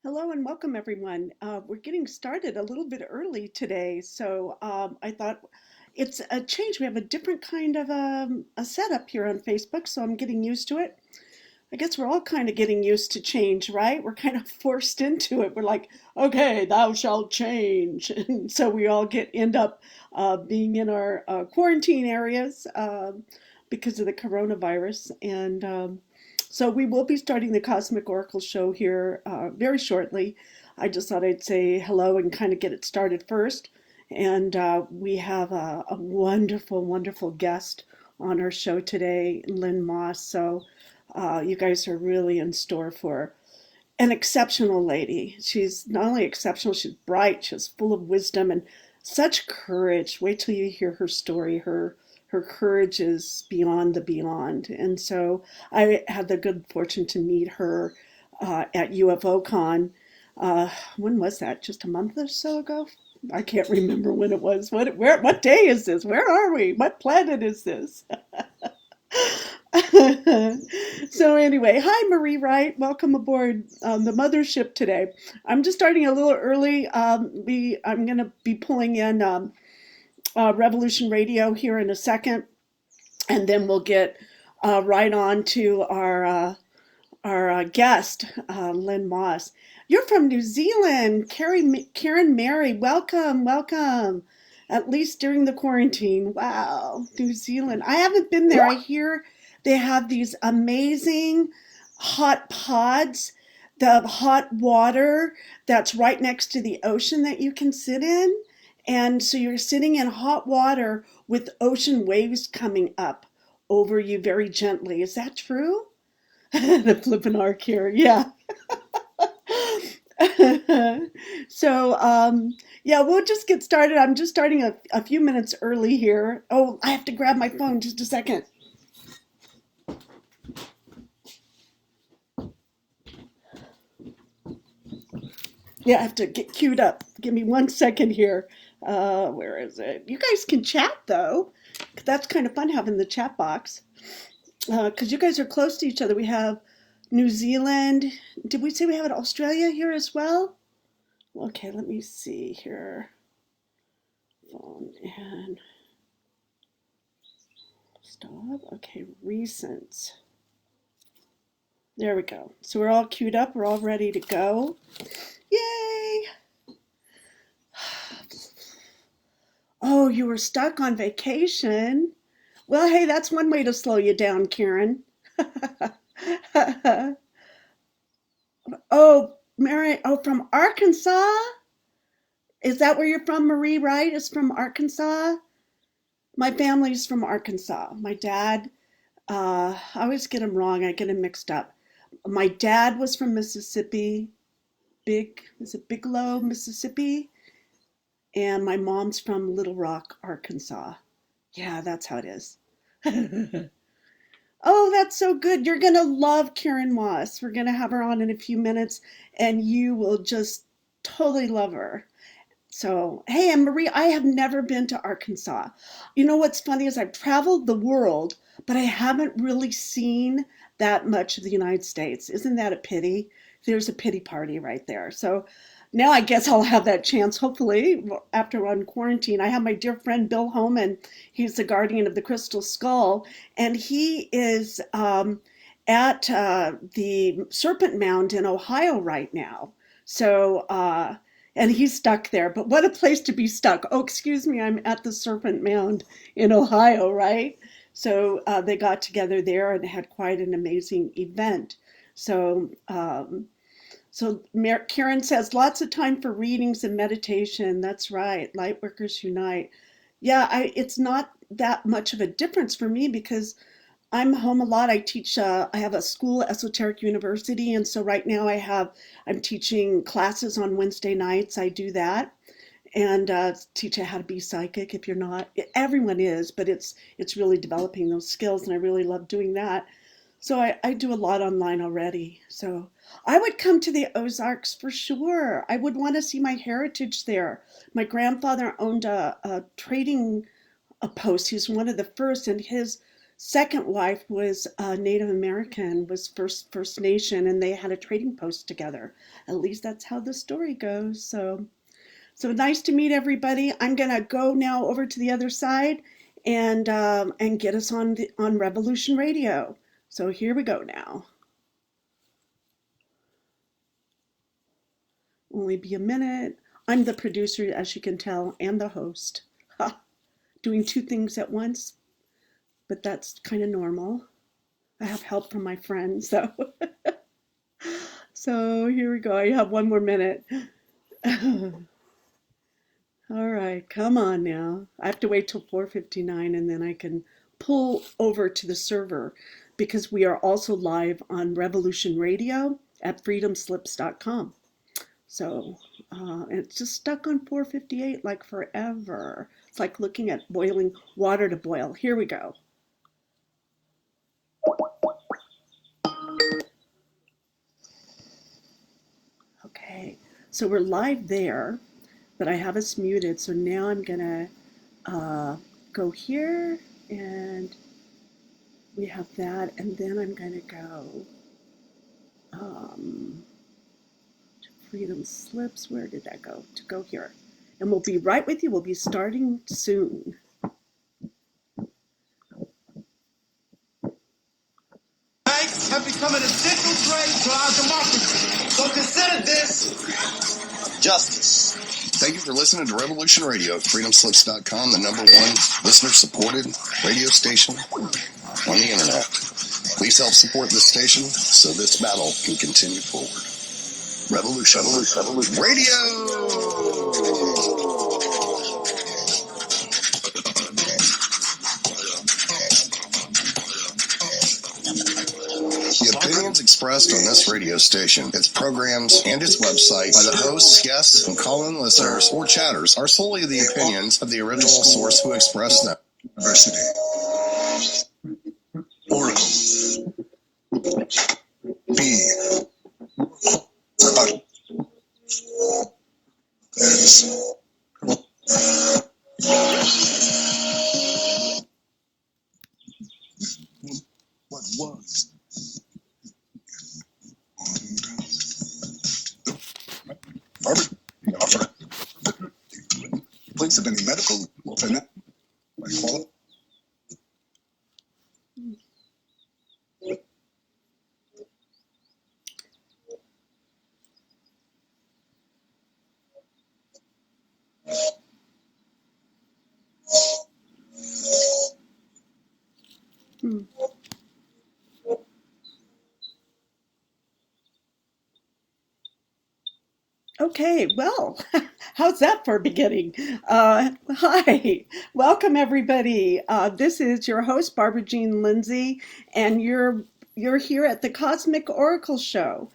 Hello and welcome, everyone. We're getting started a little bit early today, so I thought it's a change. We have a different kind of a setup here on Facebook, so I'm getting used to it. I guess we're all kind of getting used to change, right? We're kind of forced into it. We're like, okay, thou shalt change, and so we all end up being in our quarantine areas because of the coronavirus, and so we will be starting the Cosmic Oracle show here very shortly. I just thought I'd say hello and kind of get it started first. And we have a wonderful, wonderful guest on our show today, LLEYN Moss. So you guys are really in store for an exceptional lady. She's not only exceptional, she's bright, she's full of wisdom and such courage. Wait till you hear her story. Her courage is beyond the beyond. And so I had the good fortune to meet her at UFOCon. When was that? Just a month or so ago? I can't remember when it was. What day is this? Where are we? What planet is this? So anyway, hi Marie Wright. Welcome aboard the mothership today. I'm just starting a little early. I'm going to be pulling in Revolution Radio here in a second, and then we'll get right on to our guest, LLEYN Moss. You're from New Zealand, Karen Mary. Welcome, welcome. At least during the quarantine. Wow, New Zealand. I haven't been there. I hear they have these amazing hot pods, the hot water that's right next to the ocean that you can sit in. And so you're sitting in hot water with ocean waves coming up over you very gently. Is that true? The flippin' arc here. Yeah. So, yeah, we'll just get started. I'm just starting a few minutes early here. Oh, I have to grab my phone just a second. Yeah, I have to get queued up. Give me 1 second here. Where is it? You guys can chat though. That's kind of fun having the chat box. Because you guys are close to each other. We have New Zealand. Did we say we have Australia here as well? Okay, let me see here. Phone and stop. Okay, recent. There we go. So we're all queued up. We're all ready to go. Yay! Oh, you were stuck on vacation. Well, hey, that's one way to slow you down, Karen. Oh, Mary, oh, from Arkansas? Is that where you're from, Marie, right? Is from Arkansas? My family's from Arkansas. My dad, I always get them wrong. I get them mixed up. My dad was from Mississippi, is it Bigelow, Mississippi? And my mom's from Little Rock, Arkansas. Yeah, that's how it is. Oh, that's so good. You're going to love Karen Moss. We're going to have her on in a few minutes, and you will just totally love her. So, hey, and Marie, I have never been to Arkansas. You know what's funny is I've traveled the world, but I haven't really seen that much of the United States. Isn't that a pity? There's a pity party right there. So now I guess I'll have that chance, hopefully, after we're on quarantine. I have my dear friend Bill Homan. He's the guardian of the Crystal Skull, and he is at the Serpent Mound in Ohio right now. So, and he's stuck there. But what a place to be stuck. Oh, excuse me, I'm at the Serpent Mound in Ohio, right? So they got together there and had quite an amazing event. So, Karen says lots of time for readings and meditation. That's right. Lightworkers Unite. Yeah, it's not that much of a difference for me because I'm home a lot. I teach, I have a school, Esoteric University, and so right now I'm teaching classes on Wednesday nights. I do that and teach you how to be psychic if you're not. Everyone is, but it's really developing those skills, and I really love doing that. So I do a lot online already. So I would come to the Ozarks for sure. I would want to see my heritage there. My grandfather owned a trading a post. He's one of the first, and his second wife was Native American, was First Nation, and they had a trading post together. At least that's how the story goes. So nice to meet everybody. I'm gonna go now over to the other side and get us on Revolution Radio. So here we go now. Only be a minute. I'm the producer, as you can tell, and the host. Ha, doing two things at once, but that's kind of normal. I have help from my friends, so so here we go. I have one more minute. All right, come on now. I have to wait till 4:59 and then I can pull over to the server because we are also live on Revolution Radio at freedomslips.com. So it's just stuck on 4:58 like forever. It's like looking at boiling water to boil. Here we go. Okay, so we're live there, but I have us muted. So now I'm gonna go here and we have that, and then I'm gonna go to Freedom Slips. Where did that go? To go here. And we'll be right with you. We'll be starting soon. Banks have become an essential trade to our democracy. So consider this justice. Thank you for listening to Revolution Radio at freedomslips.com, the #1 listener-supported radio station on the internet. Please help support this station so this battle can continue forward. Revolution Radio! The opinions expressed on this radio station, its programs, and its website by the hosts, guests, and call-in listeners or chatters are solely the opinions of the original source who expressed them. University. Oracle. B. What was? Barbara, complaints of any medical or financial quality. Okay, well, how's that for a beginning? Hi, welcome everybody. This is your host, Barbara Jean Lindsey, and you're here at the Cosmic Oracle Show.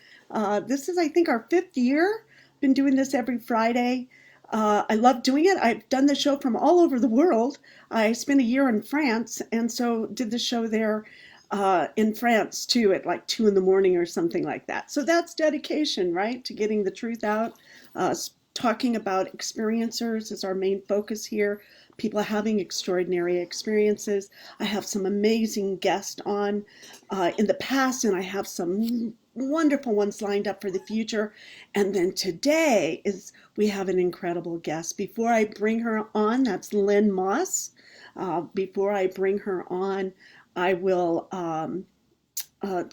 This is, I think, our 5th year. Been doing this every Friday. I love doing it. I've done the show from all over the world. I spent a year in France, and so did the show there in France too at like 2 in the morning or something like that. So that's dedication, right? To getting the truth out. Talking about experiencers is our main focus here. People having extraordinary experiences. I have some amazing guests on in the past, and I have some wonderful ones lined up for the future. And then today we have an incredible guest. Before I bring her on, that's LLEYN MOSS. Before I bring her on, I will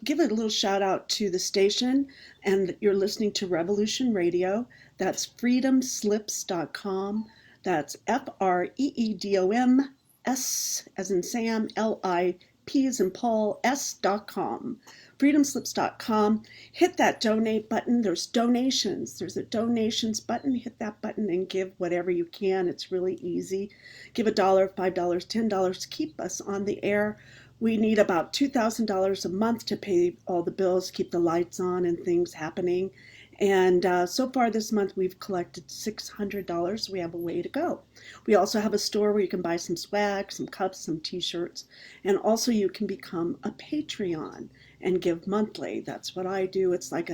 give a little shout out to the station, and you're listening to Revolution Radio. That's freedomslips.com. That's FREEDOMS as in Sam, LIP as in Paul, S.com. freedomslips.com. Hit that donate button. There's donations. There's a donations button. Hit that button and give whatever you can. It's really easy. Give $1, $5, $10. Keep us on the air. We need about $2,000 a month to pay all the bills, keep the lights on and things happening. And so far this month, we've collected $600. We have a way to go. We also have a store where you can buy some swag, some cups, some t-shirts. And also you can become a Patreon and give monthly. That's what I do. It's like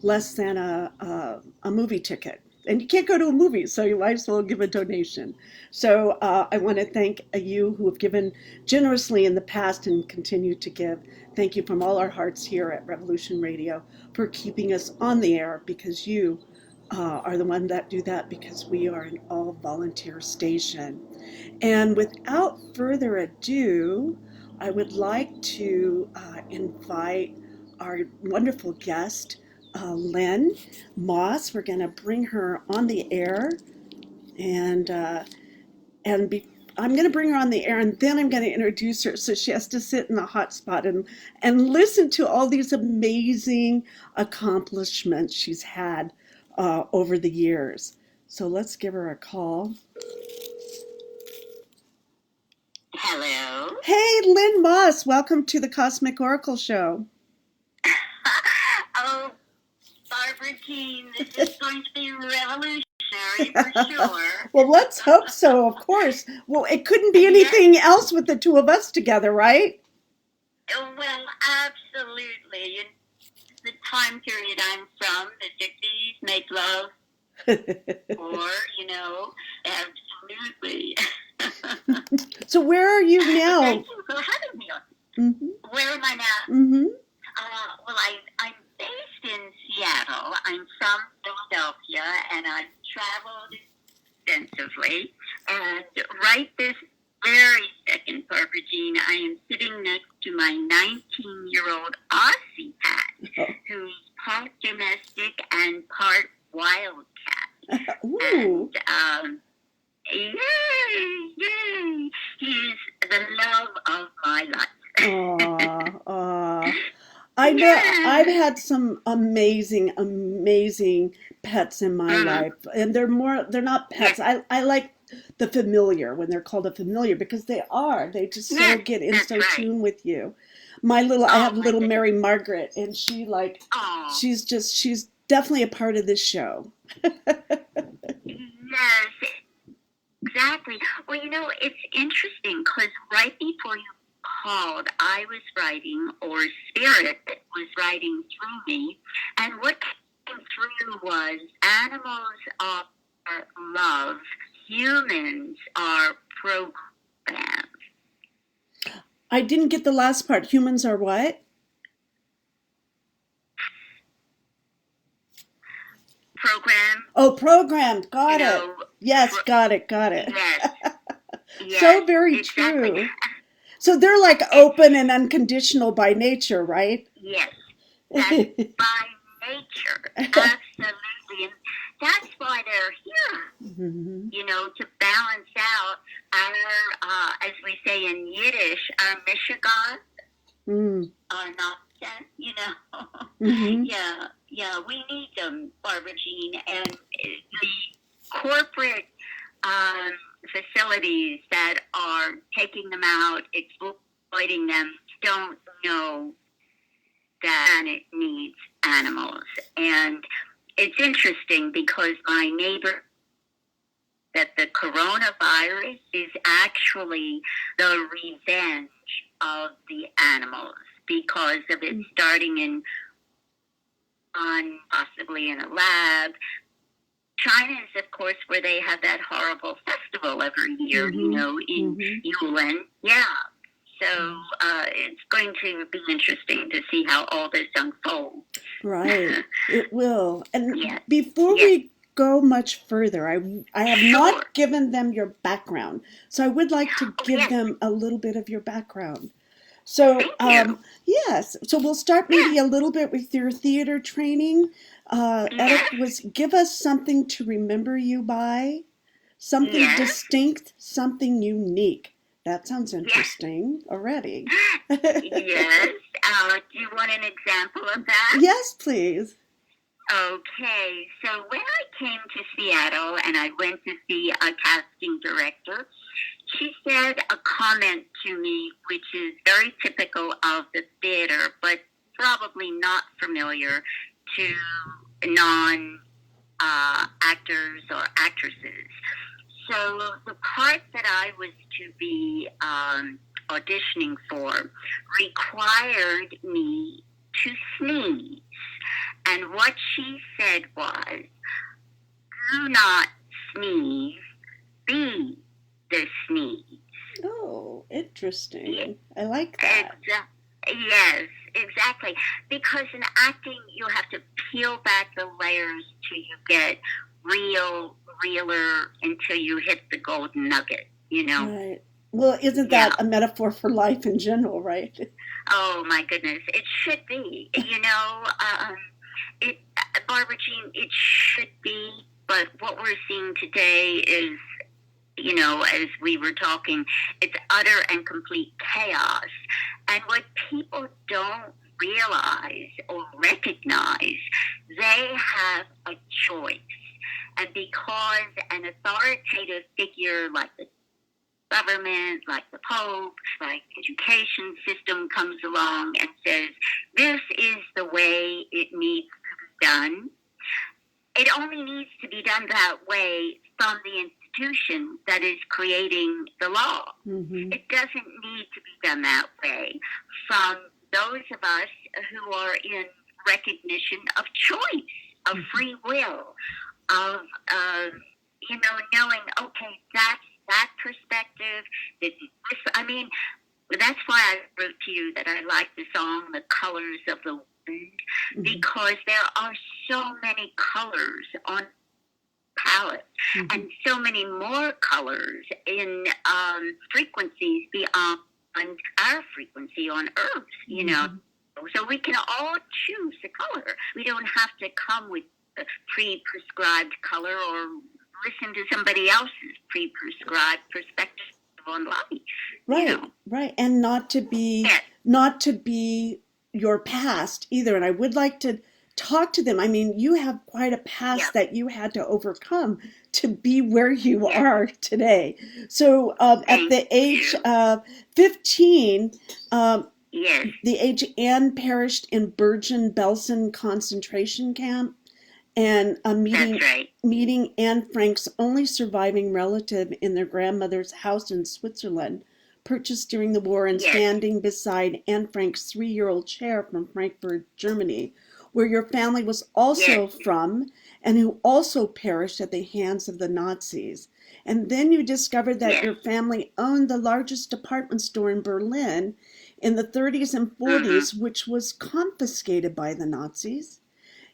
less than a movie ticket. And you can't go to a movie, so you might as well give a donation. So I want to thank you who have given generously in the past and continue to give. Thank you from all our hearts here at Revolution Radio for keeping us on the air, because you are the one that do that, because we are an all volunteer station. And without further ado, I would like to invite our wonderful guest, LLEYN Moss. We're going to bring her on the air, and I'm going to bring her on the air, and then I'm going to introduce her. So she has to sit in the hot spot and listen to all these amazing accomplishments she's had over the years. So let's give her a call. Hello. Hey, LLEYN Moss, welcome to the Cosmic Oracle Show. Oh, Barbara Jean, this is going to be revolutionary for sure. Well, let's hope so, of course. Well, it couldn't be anything else with the two of us together, right? Well, absolutely. In the time period I'm from, the 60s, make love, or, absolutely. So where are you now? Thank you for having me on. Mm-hmm. Where am I now? Mm-hmm. Well, I'm based in Seattle. I'm from Philadelphia, and I've traveled extensively. And right this very second, Barbara Jean, I am sitting next to my 19-year-old Aussie cat, who's part domestic and part wildcat. Ooh. And, yay! He's the love of my life. Aw. I know I've had some amazing pets in my life, and they're not pets. I like the familiar, when they're called a familiar, because they just so get in so tune with you. I have little Mary Margaret, and she's definitely a part of this show. Yes, exactly. Well, it's interesting because right before you called, I was writing, or Spirit was writing through me, and what came through was animals are love, humans are programmed. I didn't get the last part. Humans are what? Programmed. Oh, programmed. Got it. Yes, got it. Yes. Yes, so very exactly. True. So they're like open and unconditional by nature, right? Yes, that's by nature, absolutely. And that's why they're here, to balance out our, as we say in Yiddish, our Mishigas, our nonsense, Yeah, we need them, Barbara Jean, and the corporate facilities that are taking them out, exploiting them, don't know that it needs animals. And it's interesting because my neighbor that the coronavirus is actually the revenge of the animals because of it starting possibly in a lab. China is, of course, where they have that horrible festival every year, in Yulin. Yeah. So it's going to be interesting to see how all this unfolds. Right. It will. And before we go much further, I have not given them your background. So I would like to give them a little bit of your background. So, yes. So we'll start maybe a little bit with your theater training. Eric give us something to remember you by, something distinct, something unique. That sounds interesting already. Yes. Do you want an example of that? Yes, please. Okay. So when I came to Seattle and I went to see a casting director, she said a comment to me which is very typical of the theater, but probably not familiar to non-actors or actresses. So the part that I was to be auditioning for required me to sneeze. And what she said was, do not sneeze, be the sneeze. Oh, interesting. Yeah. I like that. Yes, exactly. Because in acting, you have to peel back the layers till you get realer until you hit the golden nugget, you know? Right. Well, isn't Yeah. that a metaphor for life in general, right? Oh, my goodness. It should be. You know, Barbara Jean, it should be. But what we're seeing today is, you know, as we were talking, it's utter and complete chaos. And what people don't realize or recognize, they have a choice. And because an authoritative figure like the government, like the Pope, like the education system comes along and says, this is the way it needs to be done, it only needs to be done that way from the institution that is creating the law. Mm-hmm. It doesn't need to be done that way from those of us who are in recognition of choice, of free will, of, you know, knowing, okay, that's that perspective. I mean, that's why I wrote to you that I like the song, The Colors of the Wind, because there are so many colors on palette and so many more colors in frequencies beyond our frequency on Earth, you know. So we can all choose a color. We don't have to come with a pre-prescribed color or listen to somebody else's pre-prescribed perspective on life. Right, you know? right. And not to be your past either. And I would like to talk to them. I mean, you have quite a past that you had to overcome to be where you are today. So at the age of 15, the age Anne perished in Bergen-Belsen concentration camp, and meeting Anne Frank's only surviving relative in their grandmother's house in Switzerland, purchased during the war, and standing beside Anne Frank's 3-year-old chair from Frankfurt, Germany, where your family was also from, and who also perished at the hands of the Nazis. And then you discovered that your family owned the largest department store in Berlin in the 30s and 40s, which was confiscated by the Nazis.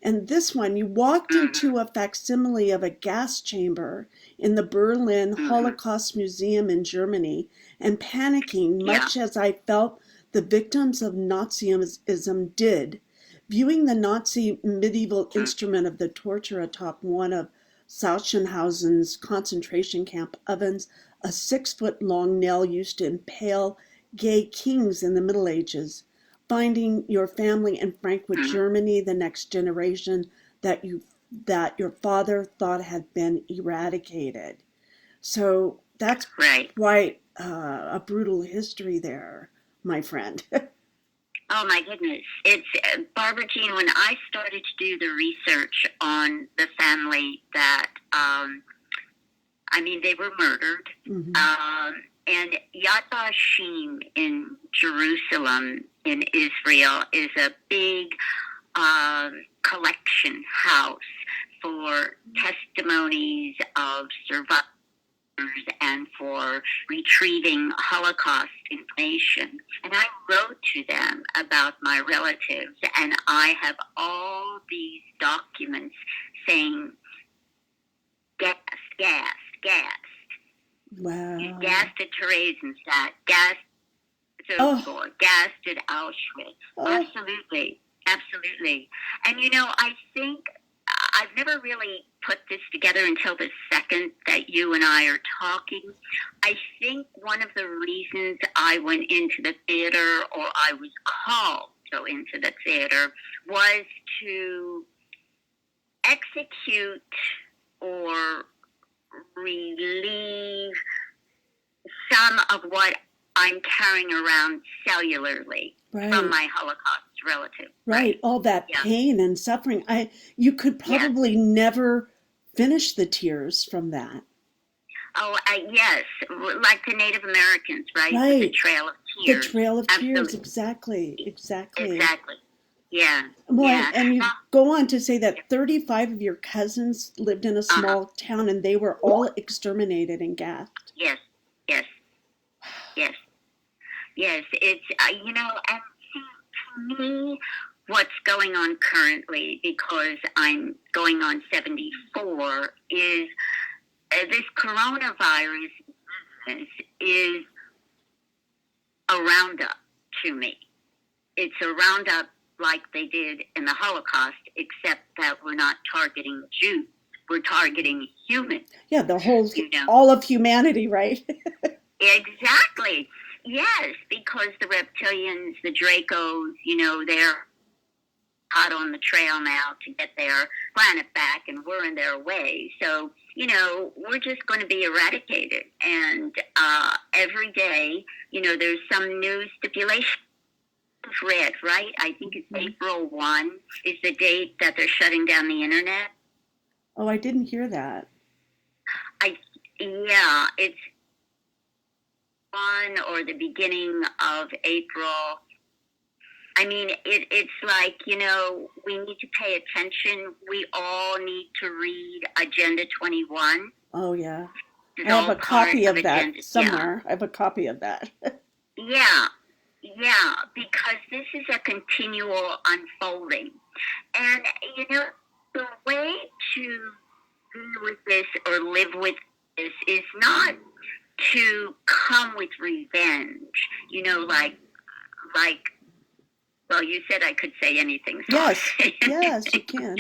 And this one, you walked into a facsimile of a gas chamber in the Berlin Holocaust Museum in Germany, and panicking, much as I felt the victims of Nazism did, viewing the Nazi medieval instrument of the torture atop one of Sachsenhausen's concentration camp ovens, a 6-foot-long nail used to impale gay kings in the Middle Ages. Finding your family in Frankfurt, Germany, the next generation that your father thought had been eradicated. So that's quite a brutal history there, my friend. Oh my goodness. It's Barbara Jean, when I started to do the research on the family that, I mean, they were murdered. And Yad Vashem in Jerusalem, in Israel, is a big collection house for testimonies of survivors and for retrieving Holocaust information. And I wrote to them about my relatives, and I have all these documents saying gassed. Wow. Gassed at Theresienstadt, gassed at Sobibor, gassed at Auschwitz. Absolutely. And you know, I think I've never really put this together until the second that you and I are talking. I think one of the reasons I went into the theater, or I was called to go into the theater, was to execute or relieve some of what I'm carrying around cellularly from my Holocaust relative. Right, all that pain and suffering. You could probably never finish the tears from that. Oh, yes, like the Native Americans, right? Right. The Trail of Tears. The Trail of Tears, exactly. Exactly. Yeah. Well, Yeah. and you go on to say that 35 of your cousins lived in a small town and they were all exterminated and gassed. Yes. Yes. Yes. Yes. It's and see, to me, what's going on currently, because I'm going on 74, is this coronavirus is a roundup to me. It's a roundup like they did in the Holocaust, except that we're not targeting Jews. We're targeting humans. Yeah, all of humanity, right? Exactly. Yes, because the reptilians, the Dracos, they're hot on the trail now to get their planet back, and we're in their way. So, we're just going to be eradicated. And every day, there's some new stipulation. Read, right? I think it's April 1 is the date that they're shutting down the internet. Oh, I didn't hear that. Yeah, it's 1 or the beginning of April. I mean, it's like, we need to pay attention. We all need to read Agenda 21. Oh, yeah. I have a copy of that somewhere. Yeah. I have a copy of that. Yeah. Yeah, because this is a continual unfolding. And, the way to deal with this or live with this is not to come with revenge, well, you said I could say anything. So yes, you can.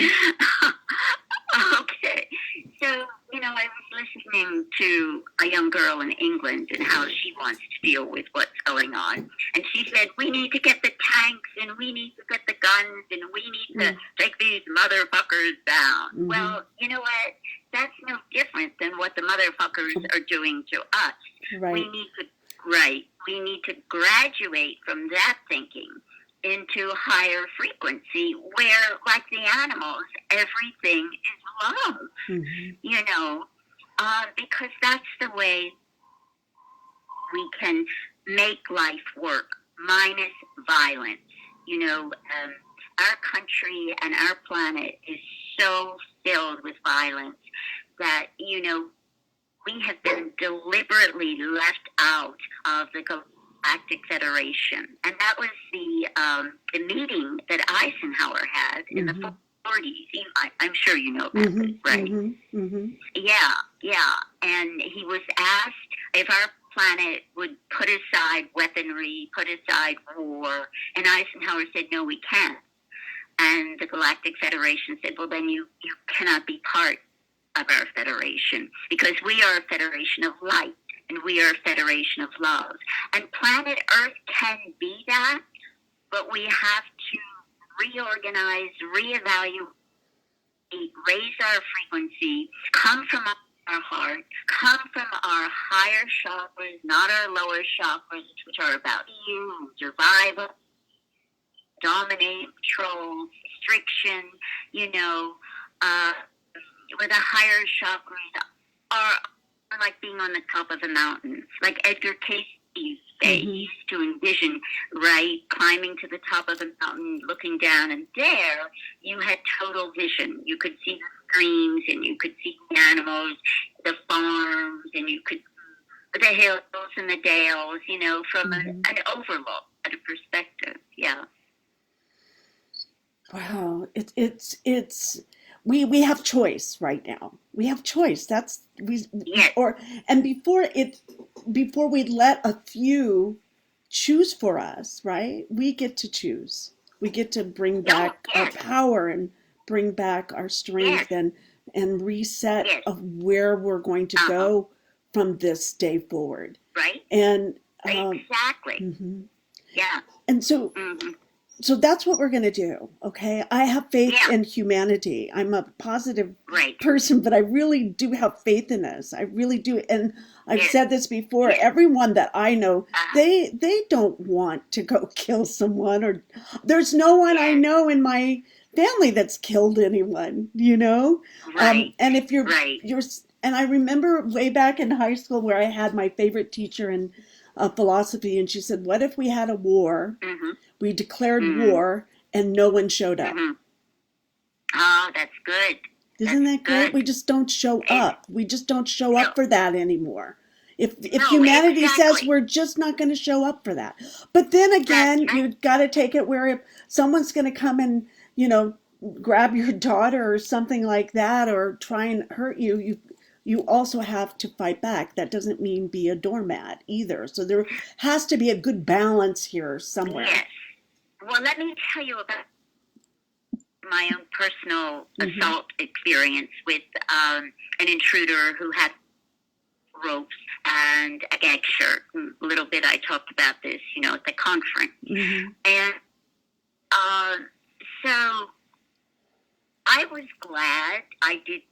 Okay. So, I was listening to a young girl in England and how she wants to deal with what's going on. And she said, we need to get the tanks and we need to get the guns and we need to take these motherfuckers down. Mm-hmm. Well, you know what? That's no different than what the motherfuckers are doing to us. Right. We need to graduate from that thinking into higher frequency where, like the animals, everything is love, because that's the way we can make life work, minus violence. Our country and our planet is so filled with violence that, we have been deliberately left out of the Galactic Federation. And that was the meeting that Eisenhower had in the 40s. I'm sure you know about this, right? Yeah. And he was asked if our planet would put aside weaponry, put aside war, and Eisenhower said, no, we can't. And the Galactic Federation said, well, then you cannot be part of our federation, because we are a federation of light and we are a federation of love. And planet Earth can be that, but we have to reorganize, reevaluate, raise our frequency, come from our heart, come from our higher chakras, not our lower chakras, which are about you, survival, dominate, control, restriction, where the higher chakras are like being on the top of a mountain. Like Edgar Casey's used to envision, right, climbing to the top of a mountain, looking down, and there you had total vision. You could see the streams, and you could see the animals, the farms, and you could see the hills and the dales, from an overlook, at a perspective. Yeah. Wow, it's we have choice right now. We have choice. And before we let a few choose for us, right? We get to choose. We get to bring back our power and bring back our strength and reset of where we're going to go from this day forward. Right. And exactly. Yeah. And so. So that's what we're going to do, okay? I have faith in humanity. I'm a positive person, but I really do have faith in us. I really do. And I've said this before. Everyone that I know, they don't want to go kill someone. Or there's no one I know in my family that's killed anyone, Right. And if you're, and I remember way back in high school where I had my favorite teacher in philosophy, and she said, what if we had a war? We declared war, and no one showed up. Mm-hmm. Oh, that's good. Isn't that great? Good. We just don't show up. We just don't show No. up for that anymore. If No, humanity says exactly. we're just not going to show up for that. But then again, That's right. you've got to take it where if someone's going to come and, grab your daughter or something like that or try and hurt you, you also have to fight back. That doesn't mean be a doormat either. So there has to be a good balance here somewhere. Yes. Well, let me tell you about my own personal assault experience with an intruder who had ropes and a gag shirt. A little bit I talked about this, at the conference. Mm-hmm. And so I was glad I did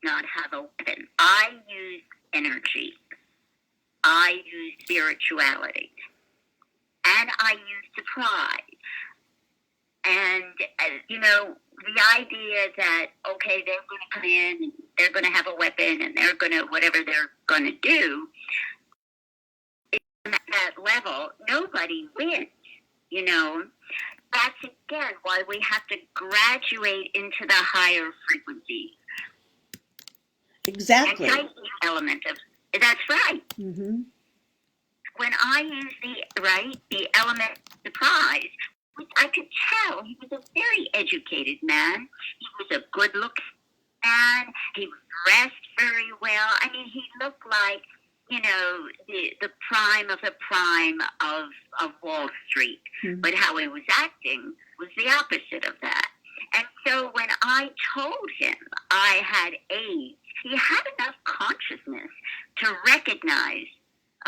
not have a weapon. I used energy. I used spirituality. And I used surprise. And, the idea that, okay, they're going to come in and they're going to have a weapon and they're going to, whatever they're going to do, at that level, nobody wins, That's, again, why we have to graduate into the higher frequencies. Exactly. Element of, that's right. Mm-hmm. When I use the element of surprise, I could tell he was a very educated man. He was a good-looking man. He was dressed very well. I mean, he looked like, the prime of the prime of Wall Street. Mm-hmm. But how he was acting was the opposite of that. And so when I told him I had AIDS, he had enough consciousness to recognize,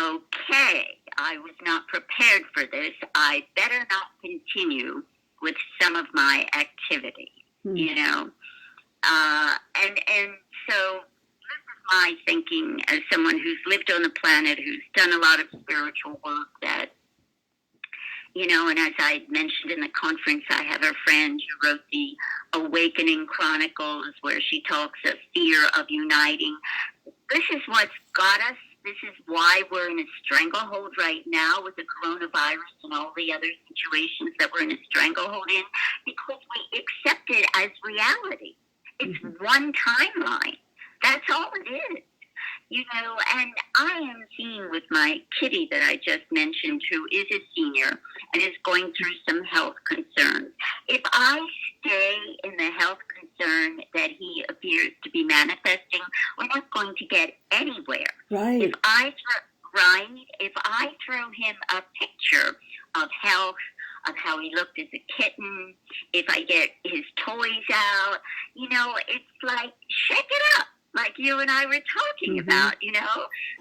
okay, I was not prepared for this. I better not continue with some of my activity, And so this is my thinking as someone who's lived on the planet, who's done a lot of spiritual work that, and as I mentioned in the conference, I have a friend who wrote the Awakening Chronicles, where she talks of fear of uniting. This is what's got us. This is why we're in a stranglehold right now with the coronavirus and all the other situations that we're in a stranglehold in, because we accept it as reality. It's one timeline. That's all it is. And I am seeing with my kitty that I just mentioned, who is a senior and is going through some health concerns. If I stay in the health concern that he appears to be manifesting, we're not going to get anywhere. Right. If I throw him a picture of health, of how he looked as a kitten, if I get his toys out, it's like, shake it up. Like you and I were talking about,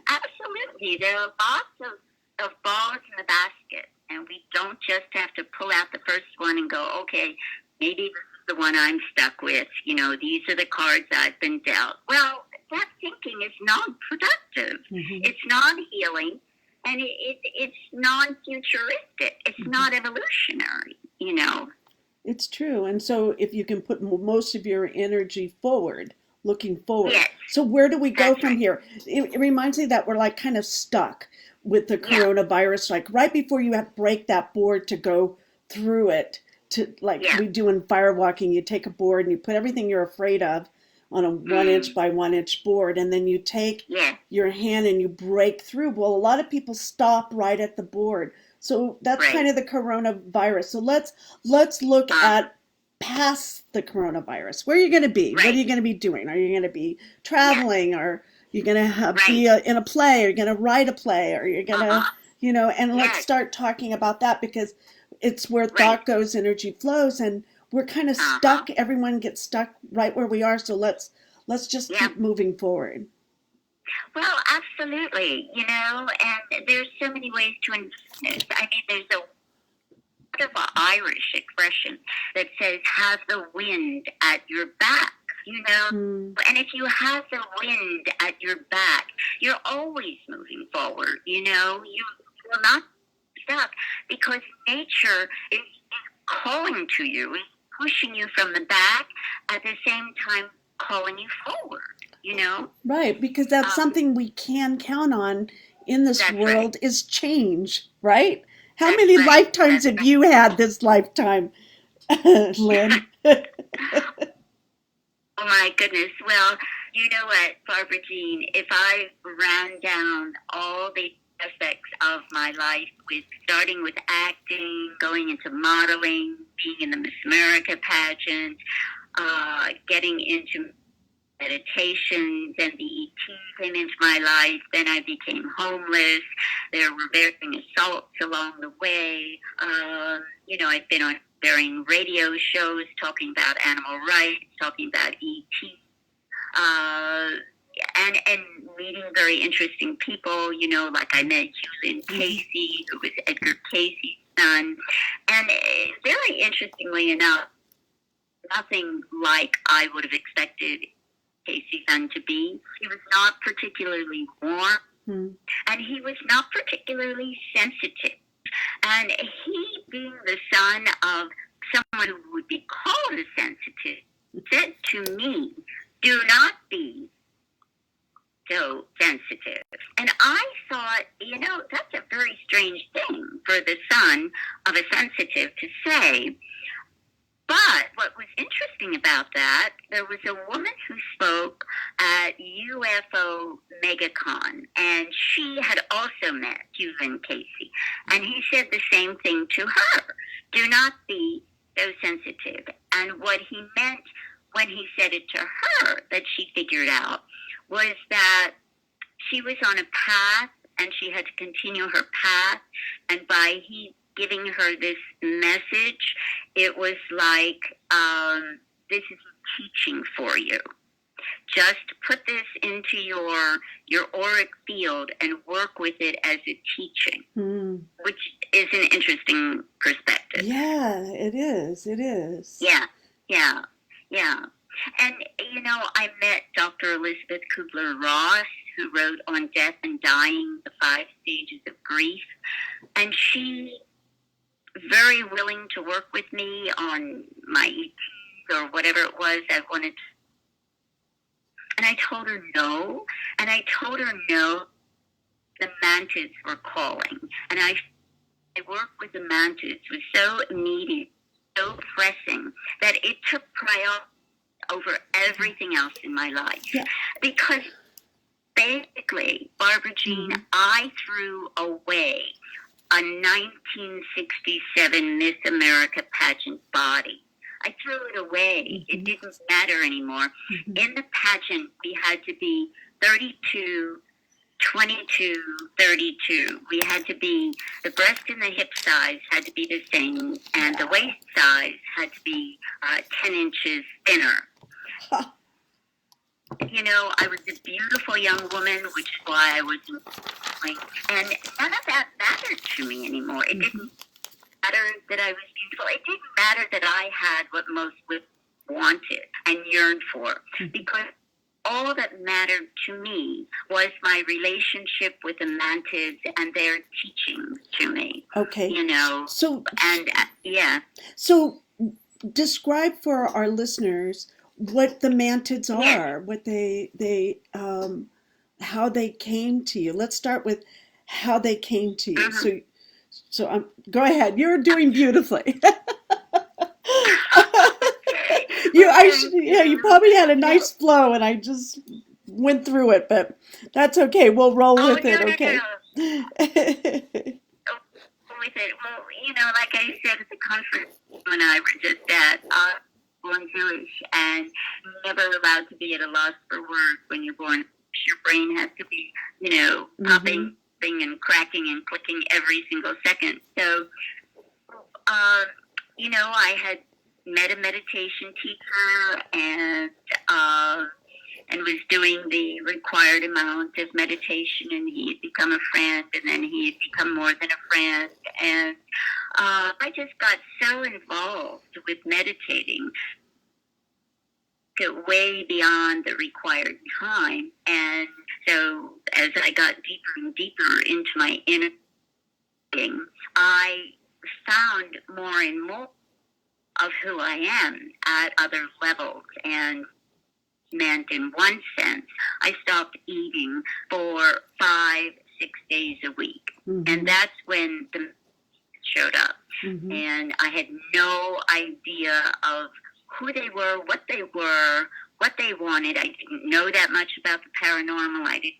Absolutely. There are lots of balls in the basket, and we don't just have to pull out the first one and go, okay, maybe this is the one I'm stuck with. These are the cards I've been dealt. Well, that thinking is non-productive. It's non-healing, and it's non-futuristic. It's not evolutionary, It's true. And so if you can put most of your energy forward, looking forward. Yes. So where do we go from here? It reminds me that we're like kind of stuck with the coronavirus, like right before you have to break that board to go through it, to we do in firewalking, you take a board and you put everything you're afraid of on a 1 inch by 1 inch board, and then you take your hand and you break through. Well, a lot of people stop right at the board. So that's kind of the coronavirus. So let's look at past the coronavirus. Where are you going to be? What are you going to be doing? Are you going to be traveling? Or you're going to be in a play? Are you going to write a play? Or you're going to, and let's start talking about that, because it's where thought goes, energy flows, and we're kind of stuck. Everyone gets stuck right where we are. So let's just keep moving forward. Well, absolutely, and there's so many ways to invest this. I mean, there's a wonderful Irish expression that says, have the wind at your back, And if you have the wind at your back, you're always moving forward, You will not stuck, because nature is calling to you, is pushing you from the back, at the same time calling you forward, Right, because that's something we can count on in this world is change, right? How That's many right. lifetimes That's have you had this lifetime, Lynn? Oh my goodness. Well, you know what, Barbara Jean, if I ran down all the aspects of my life with starting with acting, going into modeling, being in the Miss America pageant, getting into meditation, then the ET came into my life, then I became homeless. There were varying assaults along the way. I've been on varying radio shows talking about animal rights, talking about ET, and meeting very interesting people, like I met Julian Casey, who was Edgar Casey's son. And very interestingly enough, nothing like I would have expected Casey's son to be. He was not particularly warm, and he was not particularly sensitive. And he, being the son of someone who would be called a sensitive, said to me, "Do not be so sensitive." And I thought, that's a very strange thing for the son of a sensitive to say. But what was interesting about that, there was a woman who spoke at UFO MegaCon, and she had also met Julian Casey. And he said the same thing to her: do not be so sensitive. And what he meant when he said it to her, that she figured out, was that she was on a path and she had to continue her path. And by he giving her this message, it was like, this is teaching for you. Just put this into your auric field and work with it as a teaching, which is an interesting perspective. Yeah, it is. It is. Yeah. And, I met Dr. Elizabeth Kubler-Ross, who wrote on Death and Dying, the 5 Stages of Grief. And she very willing to work with me on my ETs or whatever it was I wanted to. And I told her no. And I told her no, the Mantids were calling. And I worked with the Mantids was so immediate, so pressing, that it took priority over everything else in my life. Yeah. Because basically, Barbara Jean, I threw away a 1967 Miss America pageant body. I threw it away. It didn't matter anymore. In the pageant, we had to be 32, 22, 32. We had to be, the breast and the hip size had to be the same, and the waist size had to be 10 inches thinner. I was a beautiful young woman, which is why I was employed. And none of that mattered to me anymore. It didn't matter that I was beautiful. It didn't matter that I had what most women wanted and yearned for. Because all that mattered to me was my relationship with the Mantids and their teaching to me. Okay. So, and yeah. So describe for our listeners what the Mantids are, what they how they came to you. Let's start with how they came to you. So go ahead. You're doing beautifully. You probably had a nice flow, and I just went through it, but that's okay. We'll roll with it. Okay. With it. Well, like I said at the conference when I were just at, born Jewish, and never allowed to be at a loss for words when you're born. Your brain has to be, popping and cracking and clicking every single second. So, I had met a meditation teacher and was doing the required amount of meditation, and he had become a friend, and then he had become more than a friend. And I just got so involved with meditating, way beyond the required time. And so as I got deeper and deeper into my inner being, I found more and more of who I am at other levels, and meant in one sense, I stopped eating for 5-6 days a week. And that's when the showed up. Mm-hmm. And I had no idea of who they were, what they wanted. I didn't know that much about the paranormal. I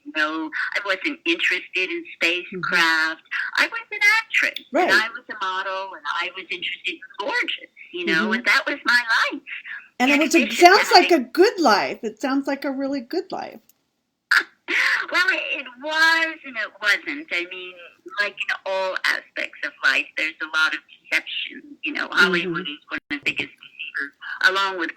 wasn't interested in spacecraft. I was an actress, Right. and I was a model, and I was interested in gorgeous, and that was my life. And it sounds like a good life. It sounds like a really good life. Well, it was and it wasn't. I mean, like in all aspects of life, there's a lot of deception. Hollywood is one of the biggest deceivers, along with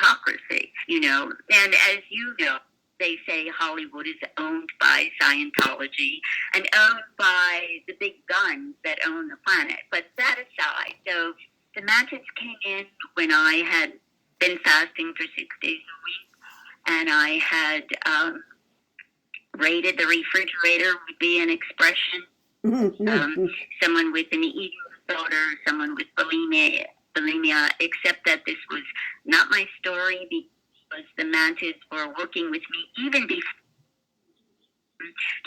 autocracy, And as you know, they say Hollywood is owned by Scientology and owned by the big guns that own the planet. But that aside, so the Mantids came in when I had been fasting for 6 days a week, and I had raided the refrigerator would be an expression. Someone with an eating disorder, someone with bulimia, except that this was not my story because the Mantids were working with me even before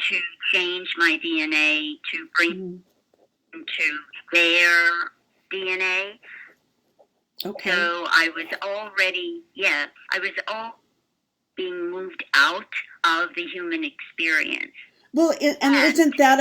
to change my DNA to bring to their DNA. Okay. So I was already, all being moved out of the human experience. Well, and isn't that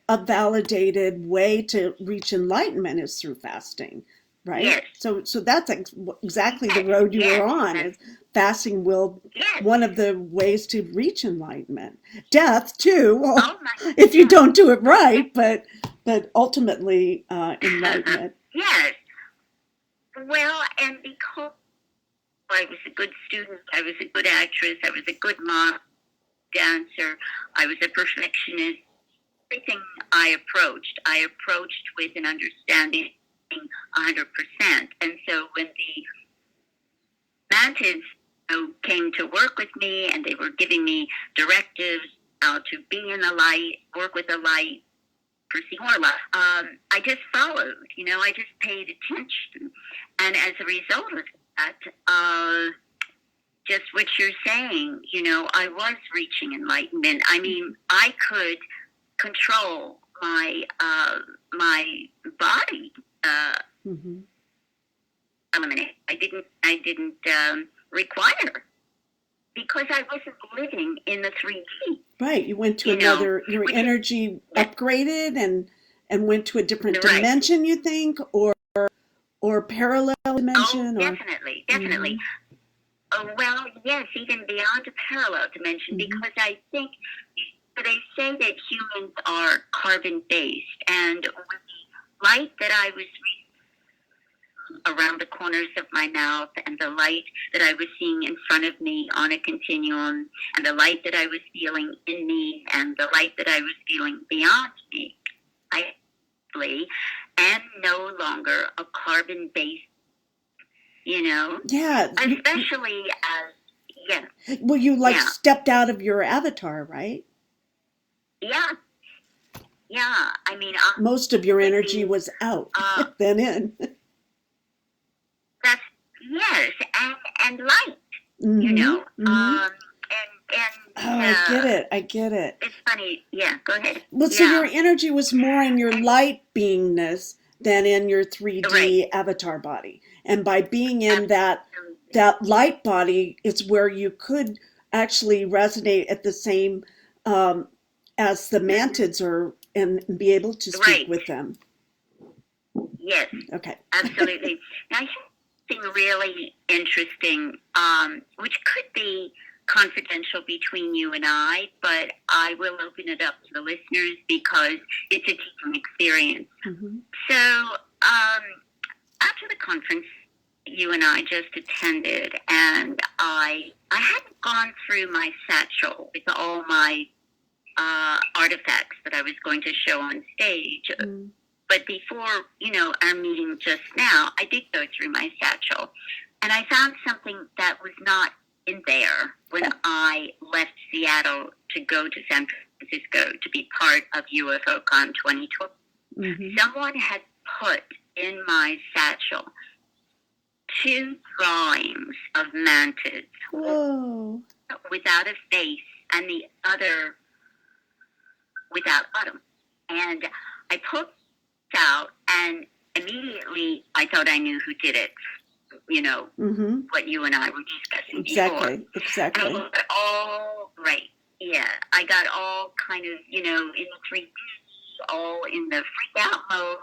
a validated way to reach enlightenment is through fasting, right? Yes. So that's exactly the road you were on. Is fasting one of the ways to reach enlightenment. Death too, well, if you don't do it right, but ultimately enlightenment. Yes. Well, and because I was a good student, I was a good actress, I was a good mom, dancer, I was a perfectionist. Everything I approached with an understanding 100%. And so when the Mantids came to work with me and they were giving me directives how to be in the light, work with the light, perceive more light, I just followed, I just paid attention. And as a result of that, just what you're saying, I was reaching enlightenment. I mean, I could control my body. Eliminate. I didn't require, because I wasn't living in the 3D. Right. You went to another. Your energy upgraded and went to a different dimension. You think, or parallel dimension. Oh, definitely. Oh, well, yes, even beyond a parallel dimension, because I think they say that humans are carbon-based, and with the light that I was around the corners of my mouth, and the light that I was seeing in front of me on a continuum, and the light that I was feeling in me, and the light that I was feeling beyond me, I am no longer a carbon-based, Yeah. Especially as, Well, you stepped out of your avatar, right? Yeah. I mean, most of your energy was out than in. Yes, and light, I get it. It's funny. Yeah, go ahead. Well, so your energy was more in your light beingness than in your 3D avatar body. And by being in that light body, it's where you could actually resonate at the same as the Mantids are and be able to speak with them. Yes. Okay. Absolutely. Now, something really interesting, which could be confidential between you and I, but I will open it up to the listeners because it's a teaching experience. So, after the conference you and I just attended, and I hadn't gone through my satchel with all my artifacts that I was going to show on stage. But before, our meeting just now, I did go through my satchel, and I found something that was not in there when I left Seattle to go to San Francisco to be part of UFOCon 2012. Someone had put in my satchel 2 drawings of Mantids. Whoa. Without a face, and the other without bottom. And I put out, and immediately I thought I knew who did it. What you and I were discussing before. Exactly. And it was all right. Yeah, I got all kind of, in the 3D, all in the freak out mode.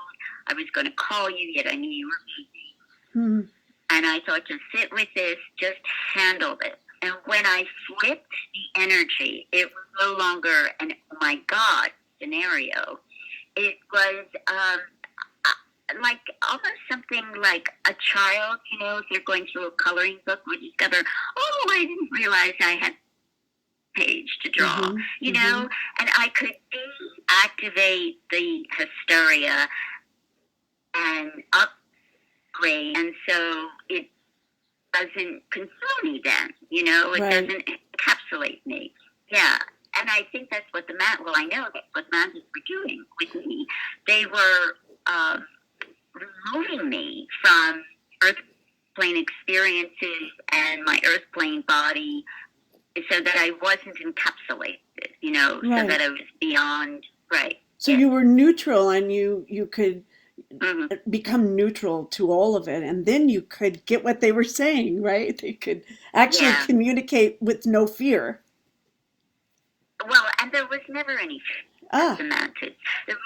I was going to call you, yet I knew you were busy. And I thought, just sit with this, just handle it. And when I flipped the energy, it was no longer an oh my God scenario. It was like almost something like a child, if you're going through a coloring book, would discover, oh, I didn't realize I had a page to draw, and I could deactivate the hysteria and upgrade, and so it doesn't consume me then, it doesn't encapsulate me. Yeah. And I think that's what I know that's what Mantid were doing with me. They were removing me from earth plane experiences and my earth plane body so that I wasn't encapsulated, so that I was beyond, So you were neutral, and you could become neutral to all of it, and then you could get what they were saying, right? They could actually communicate with no fear. Well, and there was never any fear the Mantid. There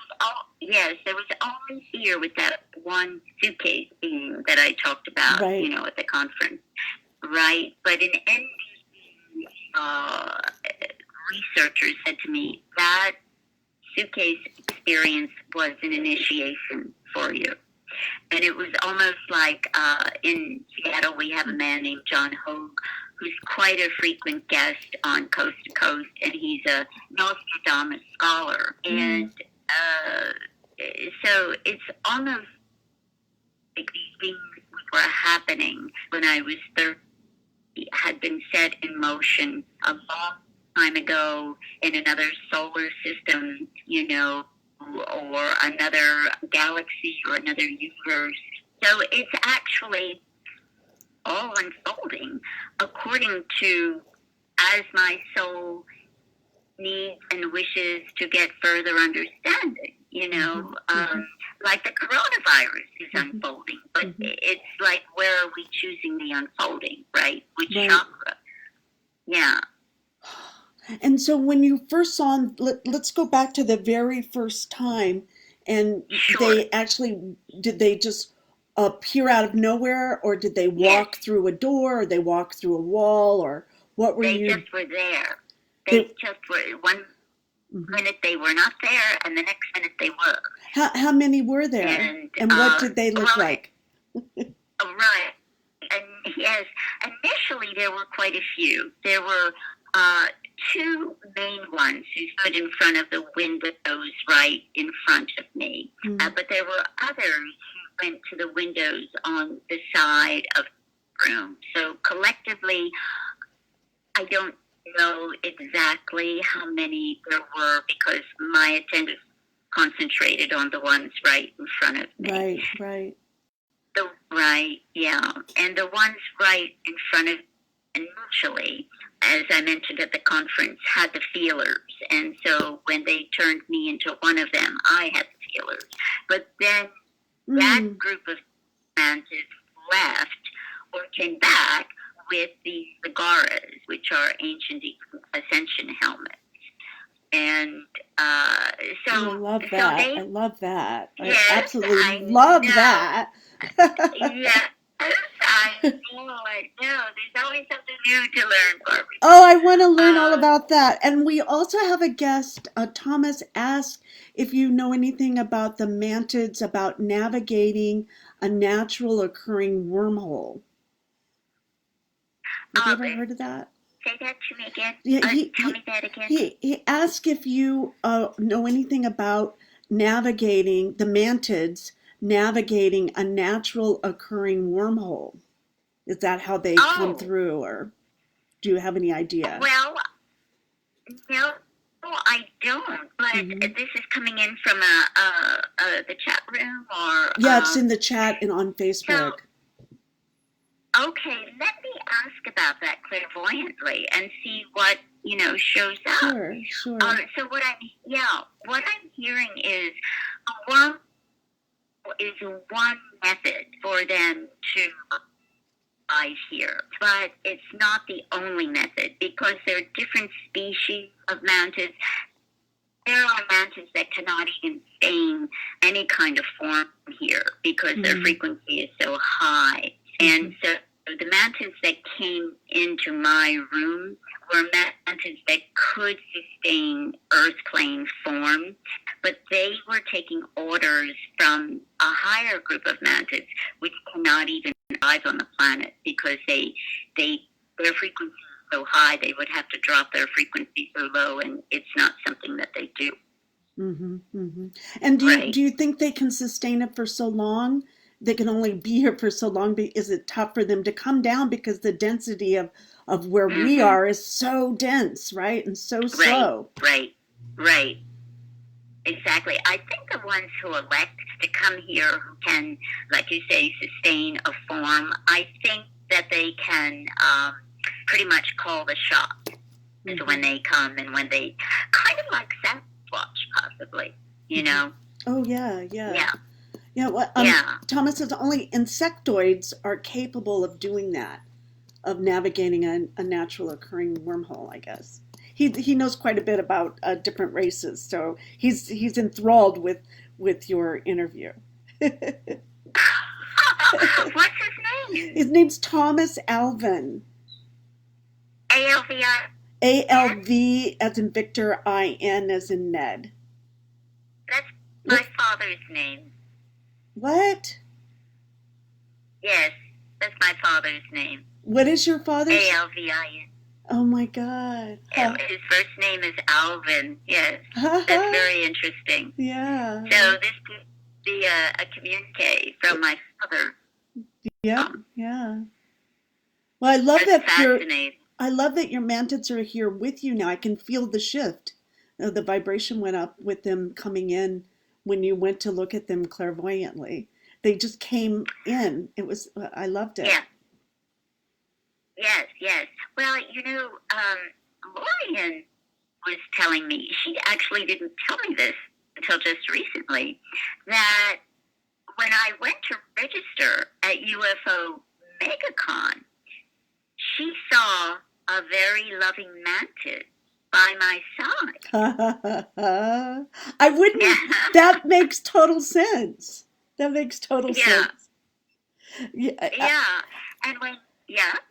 was only fear with that one suitcase being that I talked about, at the conference, right? But in NBC, researchers said to me that suitcase experience was an initiation for you. And it was almost like in Seattle, we have a man named John Hogue, who's quite a frequent guest on Coast to Coast, and he's a Nostradamus scholar. And so it's almost like these things were happening when I was 30, had been set in motion a long time ago in another solar system, or another galaxy or another universe. So it's actually all unfolding according to as my soul needs and wishes to get further understanding, like the coronavirus is unfolding, but it's like, where are we choosing the unfolding, right? Which chakra? Yeah. And so when you first saw them, let's go back to the very first time, and they actually, did they just appear out of nowhere, or did they walk through a door, or they walk through a wall, or what were you? They just were there. They just were. One minute they were not there, and the next minute they were. How many were there? And what did they look like? Right. And yes, initially there were quite a few. There were two main ones who stood in front of the windows right in front of me. But there were others who went to the windows on the side of the room. So collectively, I don't know exactly how many there were, because my attendance concentrated on the ones right in front of me. Right. And the ones right in front of, initially, as I mentioned at the conference, had the feelers. And so when they turned me into one of them, I had the feelers. But then that group of Mantids left or came back with the Sagaras, which are ancient ascension helmets. And so I love that. I love that. Yes, I absolutely love that. Yes, I know. There's always something new to learn, Barbara. Oh, I want to learn all about that. And we also have a guest, Thomas, asked if you know anything about the Mantids, about navigating a natural occurring wormhole. Have you ever heard of that? Say that to me again. Yeah, tell me that again. He asked if you know anything about navigating, the Mantids navigating a natural occurring wormhole. Is that how they come through, or do you have any idea? Well, no, I don't. But this is coming in from the chat room, or yeah, it's in the chat and on Facebook. So, okay, let me ask about that clairvoyantly and see what shows up. Sure. So what I'm hearing is a worm is one method for them to live here, but it's not the only method because there are different species of mantids. There are mantids that cannot even sustain any kind of form here because their frequency is so high. And so the mantids that came into my room were mantids that could sustain earth plane form, but they were taking orders from a higher group of mantids which cannot even live on the planet because their frequency is so high they would have to drop their frequency so low, and it's not something that they do. And do you think they can sustain it for so long? They can only be here for so long. Is it tough for them to come down because the density of where we are is so dense, right? And so slow. Right. Exactly. I think the ones who elect to come here who can, like you say, sustain a form, I think that they can pretty much call the shot when they come and when they kind of like Sasquatch, possibly, you know? Oh, yeah. Well, Thomas says only insectoids are capable of doing that, of navigating a natural occurring wormhole, I guess. He knows quite a bit about different races, so he's enthralled with your interview. What's his name? His name's Thomas Alvin. A-L-V-I? A-L-V as in Victor, I-N as in Ned. That's my father's name. What? Yes, that's my father's name. What is your father's? A-L-V-I-N. Oh my God. His first name is Alvin. Yes, that's very interesting. Yeah. So this could be a communique from my father. Yeah. Well, I love that's that fascinating. I love that your mantids are here with you now. I can feel the shift. The vibration went up with them coming in when you went to look at them clairvoyantly. They just came in. I loved it. Yeah. Yes. Well, Lorian was telling me, she actually didn't tell me this until just recently, that when I went to register at UFO MegaCon, she saw a very loving mantid by my side. I wouldn't. That makes total sense. Sense. Yeah. And when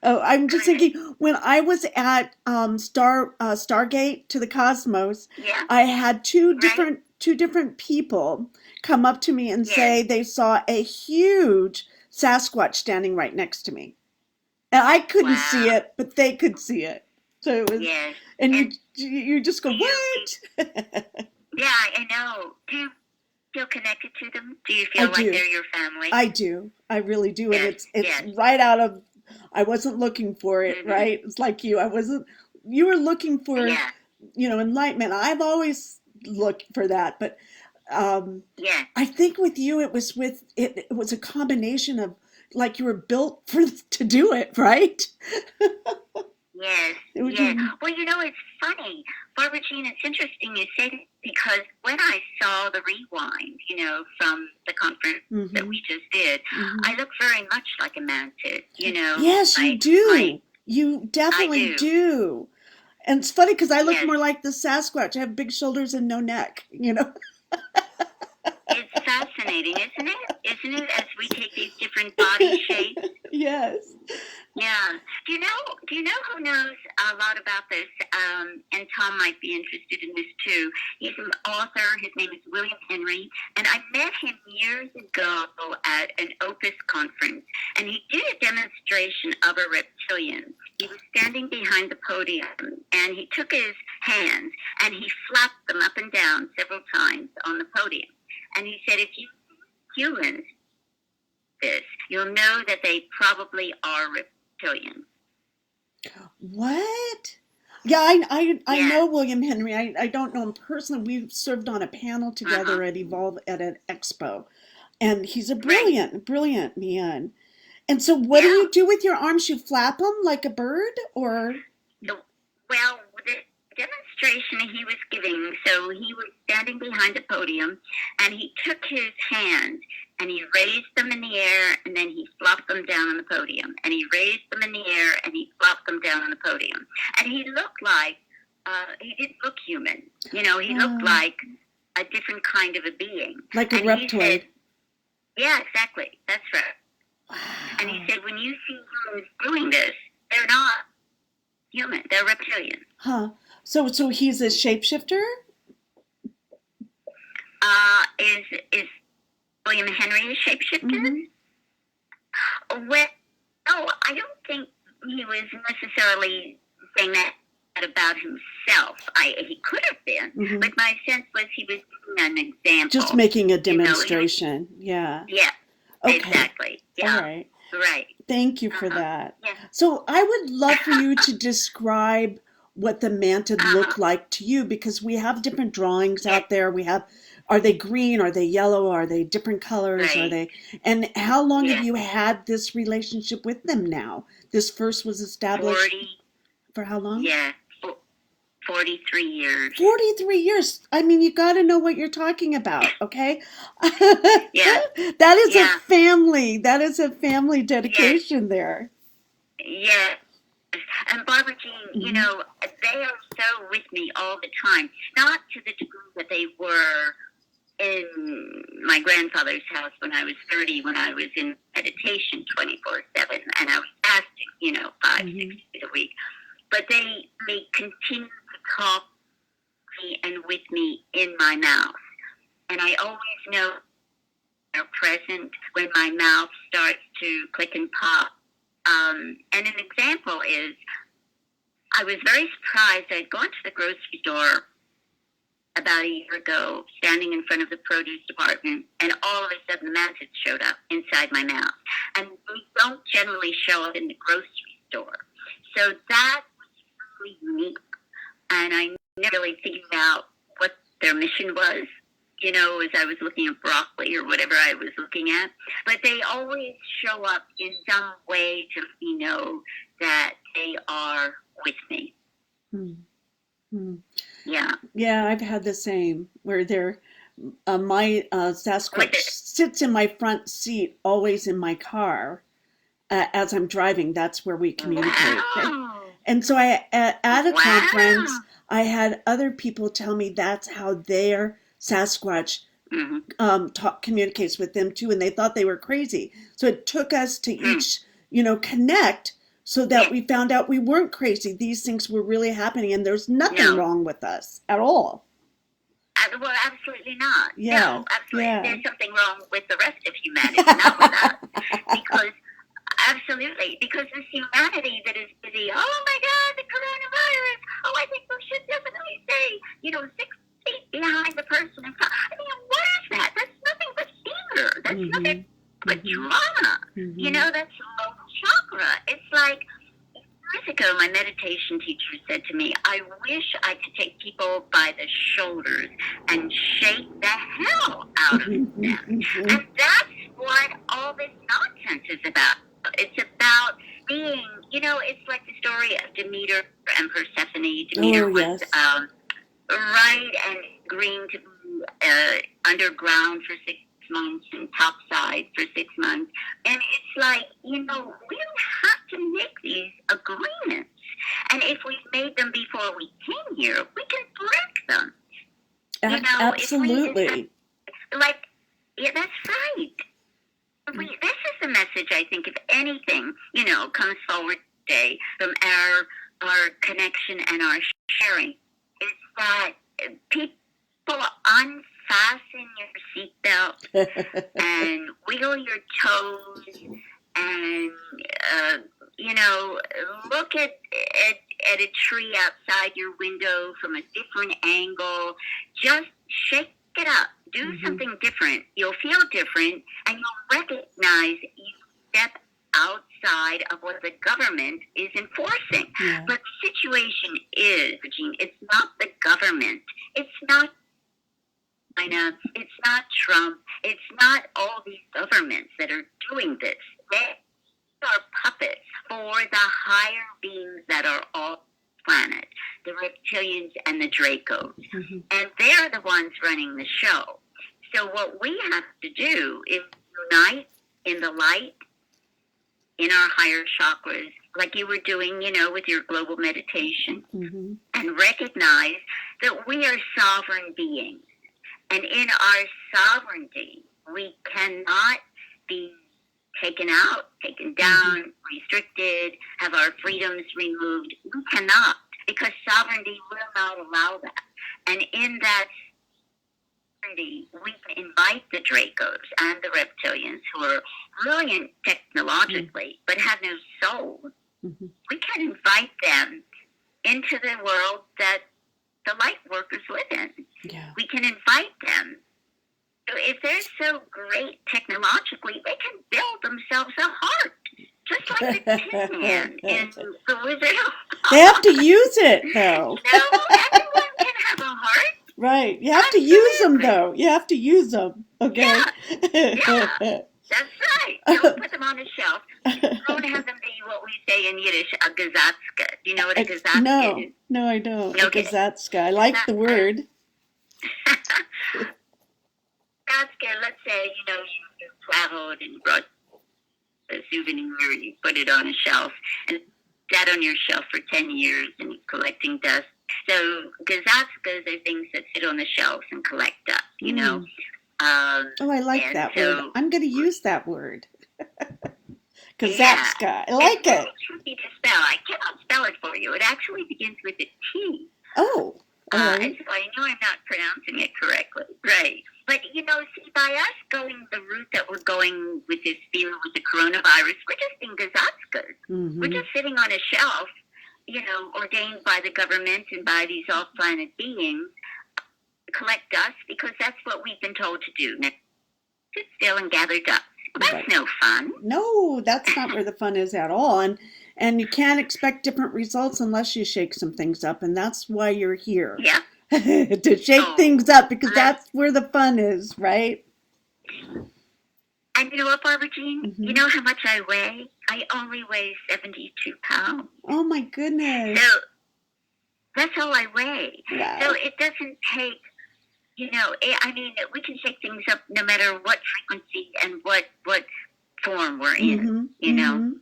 Oh, I'm just thinking when I was at Stargate to the Cosmos, I had two different people come up to me and say they saw a huge Sasquatch standing right next to me, and I couldn't see it, but they could see it. So it was, and you just go, what? Yeah, I know. Do you feel connected to them? Do you feel like they're your family? I do. I really do, and it's right out of. I wasn't looking for it, right? It's like you. You were looking for, enlightenment. I've always looked for that, but I think with you, it was a combination of like you were built to do it, right? Yes. Well, it's funny, Barbara Jean. It's interesting you say that because when I saw the rewind, from the conference that we just did, I look very much like a mantid. Yes, you do. You definitely do. And it's funny because I look more like the Sasquatch. I have big shoulders and no neck. It's fascinating, isn't it? Isn't it? As we take these different body shapes. Yes. Yeah. Do you know who knows a lot about this? And Tom might be interested in this too. He's an author. His name is William Henry. And I met him years ago at an Opus conference. And he did a demonstration of a reptilian. He was standing behind the podium. And he took his hands and he flapped them up and down several times on the podium. And he said, if you humans this, you'll know that they probably are reptilians. What? Yeah, I know William Henry. I don't know him personally. We've served on a panel together at Evolve at an expo. And he's a brilliant man. And so what do you do with your arms? You flap them like a bird or? Well, demonstration he was giving. So he was standing behind the podium, and he took his hands and he raised them in the air, and then he flopped them down on the podium, and he raised them in the air, and he flopped them down on the podium. And he looked like, he didn't look human. You know, he looked like a different kind of a being. Like a and reptoid. He said, yeah, exactly. That's right. Wow. And he said, when you see humans doing this, they're not human. They're reptilian. Huh. So he's a shapeshifter? Is William Henry a shapeshifter? Mm-hmm. Well, no, I don't think he was necessarily saying that about himself. He could have been, but my sense was he was giving an example. Just making a demonstration. Yeah. Yeah. Okay. Exactly. Yeah. All right. Right. Thank you for that. Yeah. So I would love for you to describe what the mantid look like to you, because we have different drawings out there. We have, are they green? Are they yellow? Are they different colors? Right. Are they, and how long have you had this relationship with them now? This first was established 40. For how long? Yeah. 43 years. 43 years. I mean, you got to know what you're talking about, okay? Yeah. That is a family. That is a family dedication there. Yeah. And Barbara Jean, you know, they are so with me all the time. Not to the degree that they were in my grandfather's house when I was 30, when I was in meditation 24/7, and I was fasting, you know, 5-6 days a week. But they continue to talk to me and with me in my mouth. And I always know they're present when my mouth starts to click and pop. And an example is, I was very surprised. I'd gone to the grocery store about a year ago, standing in front of the produce department, and all of a sudden the mantids showed up inside my mouth. And they don't generally show up in the grocery store. So that was really unique. And I never really figured out what their mission was, you know, as I was looking at broccoli or whatever I was looking at. But they always show up in some way to let me know that they are with me. Yeah. Yeah, I've had the same, where they're, my Sasquatch sits in my front seat, always in my car, as I'm driving. That's where we communicate. Wow. And so at a conference, I had other people tell me that's how their Sasquatch communicates with them too, and they thought they were crazy. So it took us to each, you know, connect so that we found out we weren't crazy. These things were really happening, and there's nothing wrong with us at all. Well, absolutely not. Yeah. No, absolutely. Yeah. There's something wrong with the rest of humanity, not with us. Because this humanity that is busy, oh my God, the coronavirus, oh, I think we should definitely stay, you know, 6 feet behind the person in front. I mean, what is that? That's nothing but fear. That's nothing but drama. You know, that's low chakra. It's like, years ago, my meditation teacher said to me, I wish I could take people by the shoulders and shake the hell out of them. And that's what all this nonsense is about. It's about being, you know, it's like the story of Demeter and Persephone. Demeter was right and agreeing to be underground for 6 months and topside for 6 months. And it's like, you know, we don't have to make these agreements. And if we made them before we came here, we can break them. You know, absolutely. Yeah, that's right. This is the message, I think, if anything, you know, comes forward today from our connection and our sharing, is that people unfasten your seatbelt and wiggle your toes and, you know, look at a tree outside your window from a different angle. Just shake it up. Do something different. You'll feel different, and you'll recognize you step outside of what the government is enforcing. Yeah. But the situation is, Jean, it's not the government. It's not China. It's not Trump. It's not all these governments that are doing this. They are puppets for the higher beings that are all planet, the reptilians and the Dracos. Mm-hmm. And they're the ones running the show. So what we have to do is unite in the light, in our higher chakras, like you were doing, with your global meditation, Mm-hmm. and recognize that we are sovereign beings. And in our sovereignty, we cannot be taken out, taken down, restricted, have our freedoms removed. We cannot, because sovereignty will not allow that. And in that sovereignty, we can invite the Dracos and the reptilians who are brilliant technologically, but have no soul. Mm-hmm. We can invite them into the world that the light workers live in. Yeah. We can invite them. So if they're so great technologically, they can build themselves a heart, just like the Tin Man in The Wizard of Oz. They have to use it, though. No, everyone can have a heart. Right. You have to use them, though. You have to use them. Okay. Yeah. That's right. Don't put them on a shelf. Don't have them be what we say in Yiddish, a gazatska. Do you know what a gazatska is? No, I don't. Okay. A gazatska. I like the word. Gazatska, let's say, you traveled and brought a souvenir, you put it on a shelf, and sat on your shelf for 10 years and you're collecting dust. So gazatskas are things that sit on the shelves and collect dust, I like that word. I'm going to use that word. Gazatska. Yeah. I like it's it. Tricky to spell. I cannot spell it for you. It actually begins with a T. Oh. All right. So I know I'm not pronouncing it correctly. Right. But, see, by us going the route that we're going with this fear with the coronavirus, we're just in gazatskas. Mm-hmm. We're just sitting on a shelf, ordained by the government and by these off-planet beings to collect dust, because that's what we've been told to do. Now, sit still and gather dust. That's Right. no fun. No, that's not where the fun is at all. And you can't expect different results unless you shake some things up. And that's why you're here. Yeah. To shake things up, because that's where the fun is, right? And you know what, Barbara Jean? Mm-hmm. You know how much I weigh? I only weigh 72 pounds. Oh, my goodness. So that's all I weigh. Wow. So it doesn't take, we can shake things up no matter what frequency and what form we're in, Mm-hmm.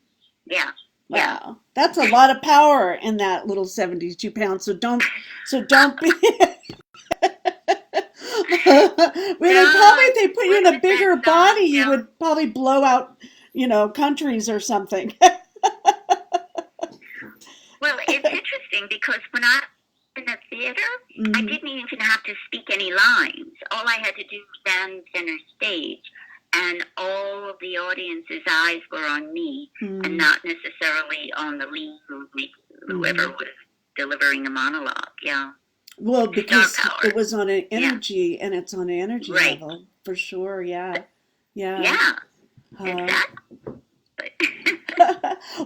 Yeah. Wow. Yeah. That's a lot of power in that little 72 pounds. So don't be. If they put you in a bigger body, you would probably blow out, countries or something. Well, it's interesting because when I was in the theater, Mm-hmm. I didn't even have to speak any lines. All I had to do was stand center stage, and all of the audience's eyes were on me, and not necessarily on the lead or whoever was delivering the monologue. Yeah. Well, because it was on an energy, and it's on an energy Right. level for sure. Yeah. Yeah. Exactly.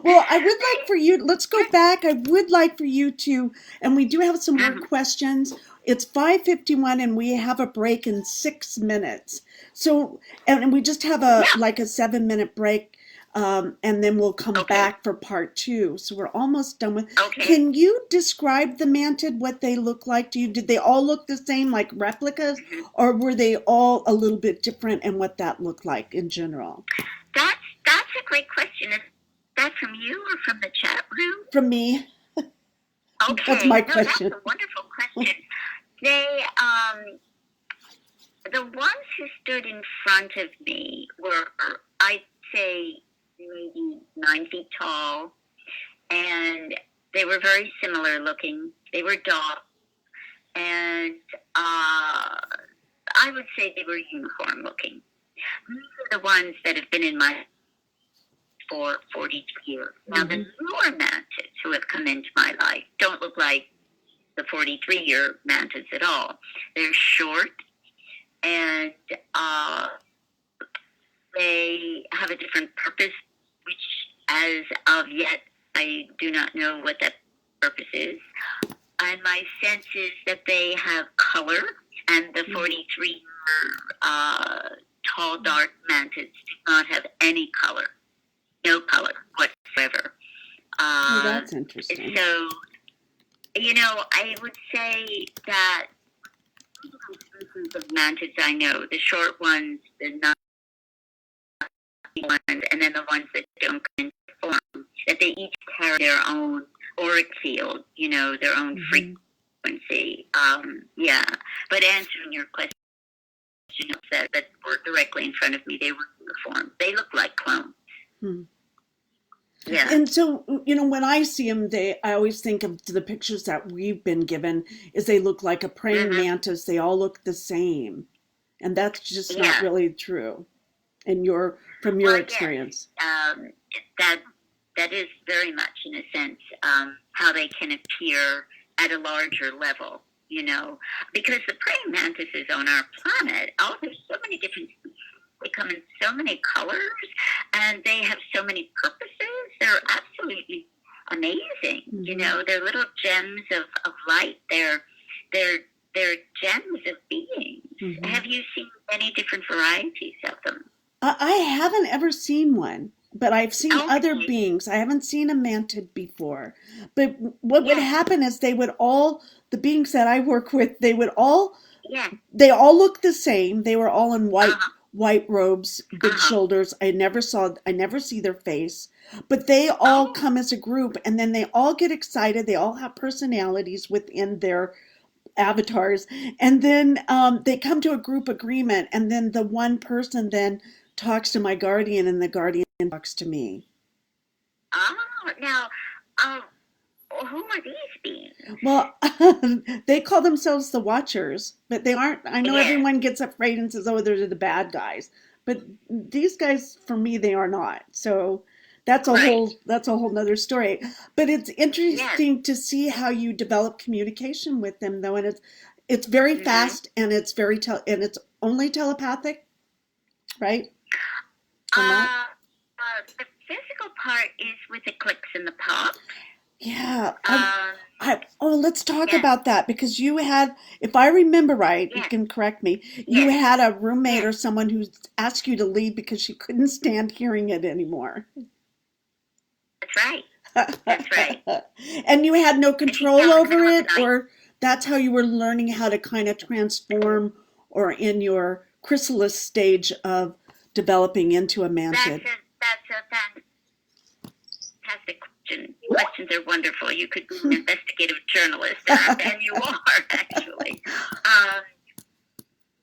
Well, I would like for you, let's go back. I would like for you to, and we do have some more questions. It's 5:51 and we have a break in 6 minutes. So, and we just have a 7-minute break. And then we'll come back for part 2. So we're almost done with. Okay. Can you describe the Mantid, what they look like to you? Did they all look the same, like replicas, or were they all a little bit different, and what that looked like in general? That's a great question. Is that from you or from the chat room? From me. Okay. That's my question. That's a wonderful question. They, the ones who stood in front of me were, I'd say, maybe 9 feet tall, and they were very similar looking. They were dark, and I would say they were uniform looking. These are the ones that have been in my for 43 years. Now, the newer mantids who have come into my life don't look like the 43-year mantids at all. They're short, and they have a different purpose, which as of yet, I do not know what that purpose is. And my sense is that they have color, and the 43-year tall, dark mantids do not have any color. No color whatsoever. Oh, that's interesting. So, I would say that species of mantids I know, the short ones, the not ones, and then the ones that don't come into form, that they each carry their own auric field, their own frequency. Yeah. But answering your question, that were directly in front of me, they were uniform. They look like clones. Yeah. And so, when I see them, I always think of the pictures that we've been given is they look like a praying mantis. They all look the same. And that's just not really true from your experience. That is very much, in a sense, how they can appear at a larger level, because the praying mantises on our planet, there's so many different species. They come in so many colors, and they have so many purposes. They're absolutely amazing. They're little gems of light. They're gems of beings. Have you seen many different varieties of them? I haven't ever seen one, but I've seen other beings. I haven't seen a mantid before. But what would happen is the beings that I work with, they all look the same. They were all in white robes, big shoulders. I never see their face, but they all come as a group, and then they all get excited. They all have personalities within their avatars, and then they come to a group agreement, and then the one person then talks to my guardian, and the guardian talks to me. Now, who are these beings? Well, they call themselves the Watchers, but they aren't. I know everyone gets afraid and says, "Oh, they're the bad guys," but these guys, for me, they are not. So that's a whole nother story. But it's interesting to see how you develop communication with them, though, and it's very fast, and it's and it's only telepathic, right? The physical part is with the clicks and the pops. Yeah. Let's talk about that, because you had, if I remember right, you can correct me, you had a roommate or someone who asked you to leave because she couldn't stand hearing it anymore. That's right. And you had no control over it, or that's how you were learning how to kind of transform, or in your chrysalis stage of developing into a mantid? That's a fantastic question. Questions are wonderful. You could be an investigative journalist, and you are, actually.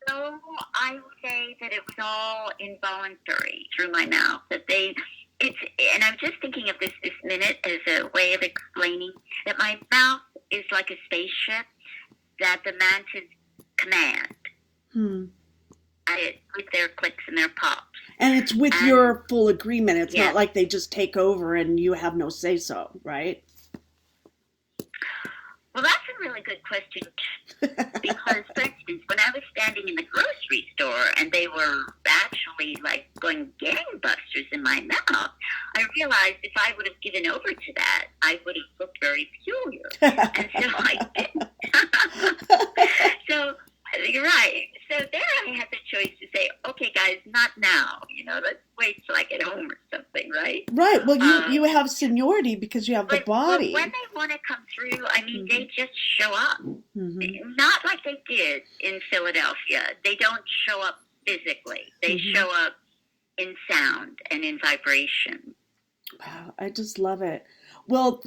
So I would say that it was all involuntary through my mouth. And I'm just thinking of this minute as a way of explaining that my mouth is like a spaceship that the mantids command. With their clicks and their pops. And it's with your full agreement. It's not like they just take over and you have no say-so, right? Well, that's a really good question, because, for instance, when I was standing in the grocery store and they were actually like going gangbusters in my mouth, I realized if I would have given over to that, I would have looked very peculiar. And so I didn't. So you're right. So there I had the choice to say, okay, guys, not now. Let's wait till I get home or something, right? Right. Well, you have seniority because you have the body. But when they want to come through, they just show up. Not like they did in Philadelphia. They don't show up physically. They show up in sound and in vibration. Wow, I just love it. Well,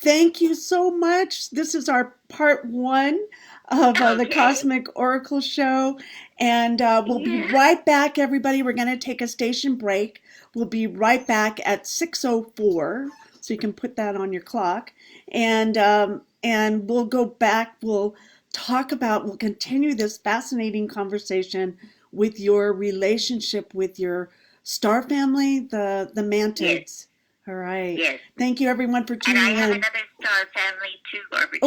thank you so much. This is our part 1 of the Cosmic Oracle Show. And we'll be right back, everybody. We're going to take a station break. We'll be right back at 6:04. So you can put that on your clock. And we'll go back. We'll continue this fascinating conversation with your relationship with your star family, the Mantids. Yes. All right. Yes. Thank you, everyone, for tuning in. And I have another star family, too, Barbara.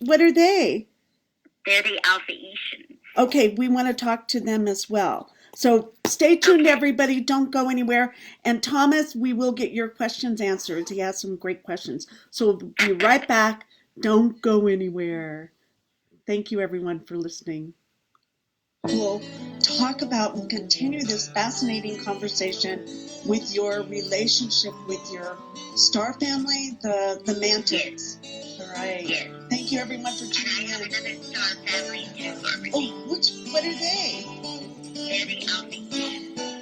What are they? They're the Alpha-Etians. Okay, we want to talk to them as well. So stay tuned, everybody. Don't go anywhere. And Thomas, we will get your questions answered. He has some great questions. So we'll be right back. Don't go anywhere. Thank you, everyone, for listening. We'll continue this fascinating conversation with your relationship with your star family, the Mantids. Yes. All right. Yes. Thank you everyone for And tuning I have in. another star family too, Barbara Oh, Jean. what are they? They're the Alpha.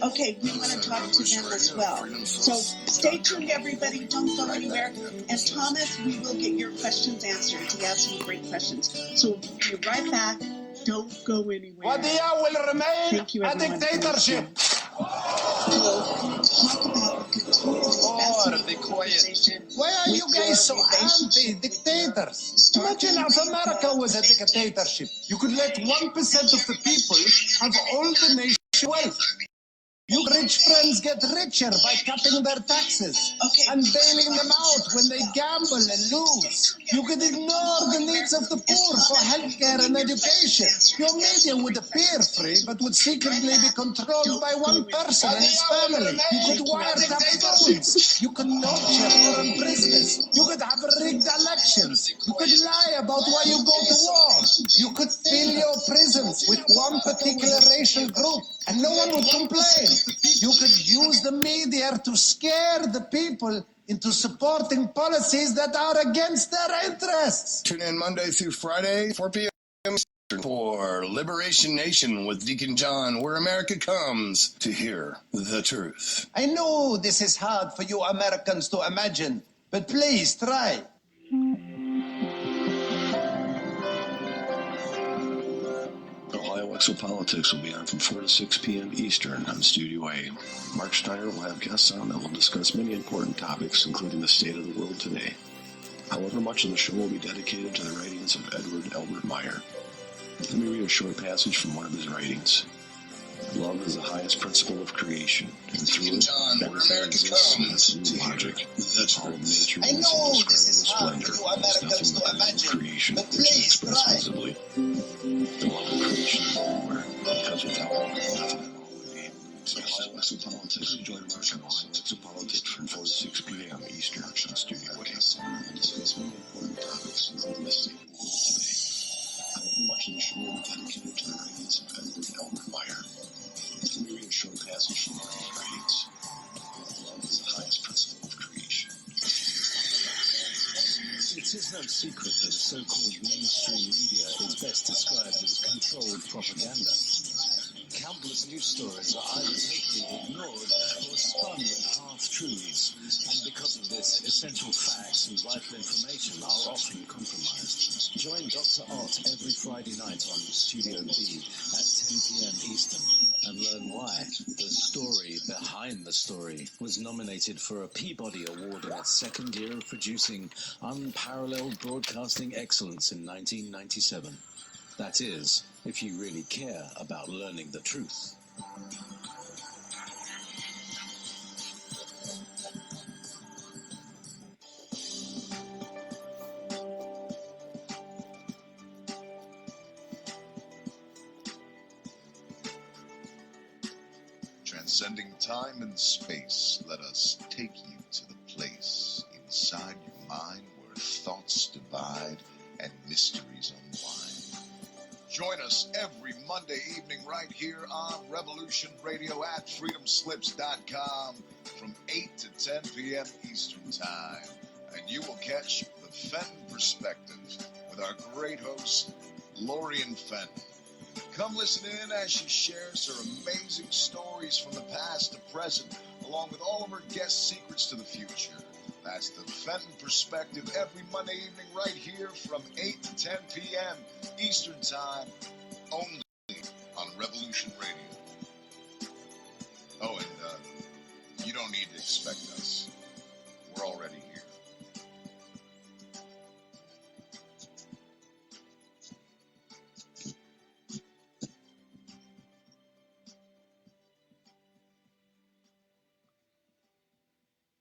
Okay, we want to talk to them as well. So stay tuned, everybody. Don't go anywhere. And Thomas, we will get your questions answered. He has some great questions. So we'll be right back. Don't go anywhere. Wadia will remain Thank you, a everyone, for dictatorship. listening. We'll talk about this fascinating conversation. Why are you with guys so your relationship with anti-dictators? your Imagine if family, America was a dictatorship. You could let 1% of the people have all the nation's wealth. You rich friends get richer by cutting their taxes and bailing them out when they gamble and lose. You could ignore the needs of the poor for healthcare and education. Your media would appear free, but would secretly be controlled by one person and his family. You could wiretap phones. You could nurture foreign prisoners. You could have rigged elections. You could lie about why you go to war. You could fill your prisons with one particular racial group, and no one would complain. You could use the media to scare the people into supporting policies that are against their interests. Tune in Monday through Friday, 4 p.m. Eastern, for Liberation Nation with Deacon John, where America comes to hear the truth. I know this is hard for you Americans to imagine, but please try. Ohio Exopolitics will be on from 4 to 6 p.m. Eastern on Studio A. Mark Steiner will have guests on that will discuss many important topics, including the state of the world today. However, much of the show will be dedicated to the writings of Edward Albert Meyer. Let me read a short passage from one of his writings. Love is the highest principle of creation, and through it, everything exists in logic. All of nature I is know indescribable this is hard splendor. for you Americans There's to nothing but imagine, creation but which is please expressed try. visibly. The love of creation is everywhere, because without it, nothing at all would be. So Ohio Exopolitics, join Mark on Ohio Exopolitics from 4 to 6 p.m. Eastern on Studio A. And discuss many important topics, including the state of the world today. However, much of the show will be dedicated to the writings of Edward Albert Meyer. Let me read a short passage from one of his writings. Love is the highest principle of creation. It is no secret that so-called mainstream media is best described as controlled propaganda. Countless news stories are either totally ignored or spun with half-truths, and because of this, essential facts and vital information are often compromised. Join Dr. Ott every Friday night on Studio B at 10 p.m. Eastern and learn why The Story Behind the Story was nominated for a Peabody Award in its second year of producing unparalleled broadcasting excellence in 1997. That is, if you really care about learning the truth. Transcending time and space, let us take you to the place inside your mind where thoughts divide and mysteries unwind. Join us every Monday evening right here on Revolution Radio at freedomslips.com from 8 to 10 p.m. Eastern Time. And you will catch the Fenton Perspective with our great host, Lorian Fenton. Come listen in as she shares her amazing stories from the past to present, along with all of her guest secrets to the future. That's the Fenton Perspective every Monday evening right here from 8 to 10 p.m. Eastern Time, only on Revolution Radio. Oh, and you don't need to expect us. We're already here.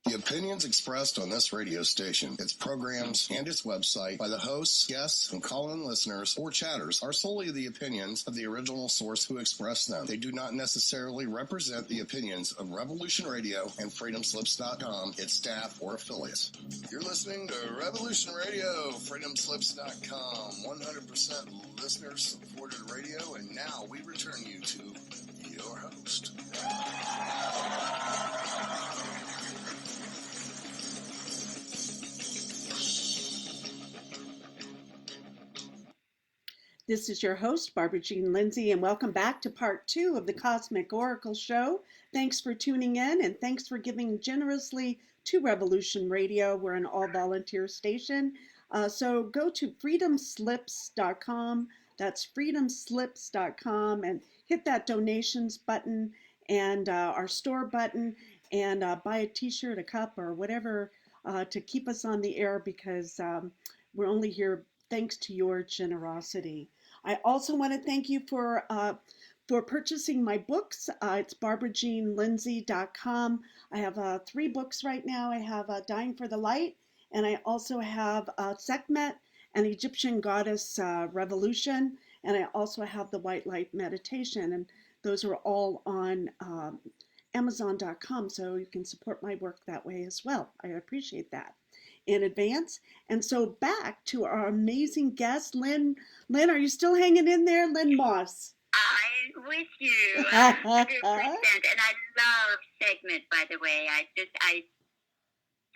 The opinions expressed on this radio station, its programs, and its website by the hosts, guests, and call-in listeners or chatters are solely the opinions of the original source who expressed them. They do not necessarily represent the opinions of Revolution Radio and freedomslips.com, its staff, or affiliates. You're listening to Revolution Radio, freedomslips.com, 100% listener-supported radio, and now we return you to your host. This is your host, Barbara Jean Lindsey, and welcome back to part 2 of the Cosmic Oracle Show. Thanks for tuning in, and thanks for giving generously to Revolution Radio. We're an all-volunteer station. So go to freedomslips.com. That's freedomslips.com, and hit that donations button and our store button, and buy a t-shirt, a cup, or whatever to keep us on the air, because we're only here thanks to your generosity. I also want to thank you for purchasing my books. It's barbarajeanlindsey.com. I have 3 books right now. I have Dying for the Light, and I also have Sekhmet, an Egyptian Goddess Revolution, and I also have the White Light Meditation, and those are all on Amazon.com, so you can support my work that way as well. I appreciate that in advance. And so back to our amazing guest, LLEYN. LLEYN, are you still hanging in there? LLEYN Moss. I'm with you 100%. And I love Segment, by the way. I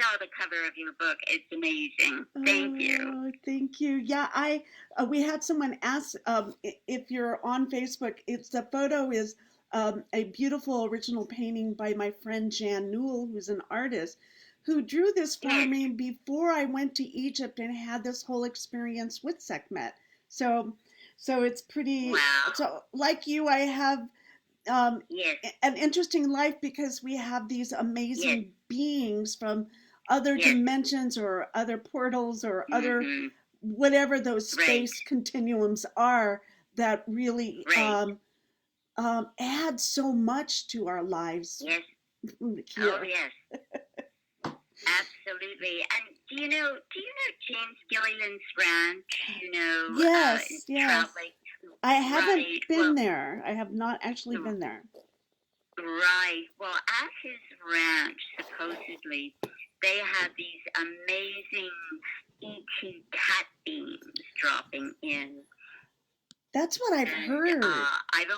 saw the cover of your book. It's amazing. Thank you. Thank you. Yeah, we had someone ask if you're on Facebook. The photo is a beautiful original painting by my friend Jan Newell, who's an artist, who drew this for me before I went to Egypt and had this whole experience with Sekhmet. So it's pretty. Wow. So like you, I have an interesting life, because we have these amazing beings from other dimensions or other portals or other whatever those space continuums are, that really add so much to our lives. Yes. Here. Oh, yes. Absolutely. And do you know James Gilliland's ranch? Yes. Trout Lake? I haven't been there. I have not actually been there. Right. Well, at his ranch, supposedly, they have these amazing E.T. cat beams dropping in. That's what I've heard. I've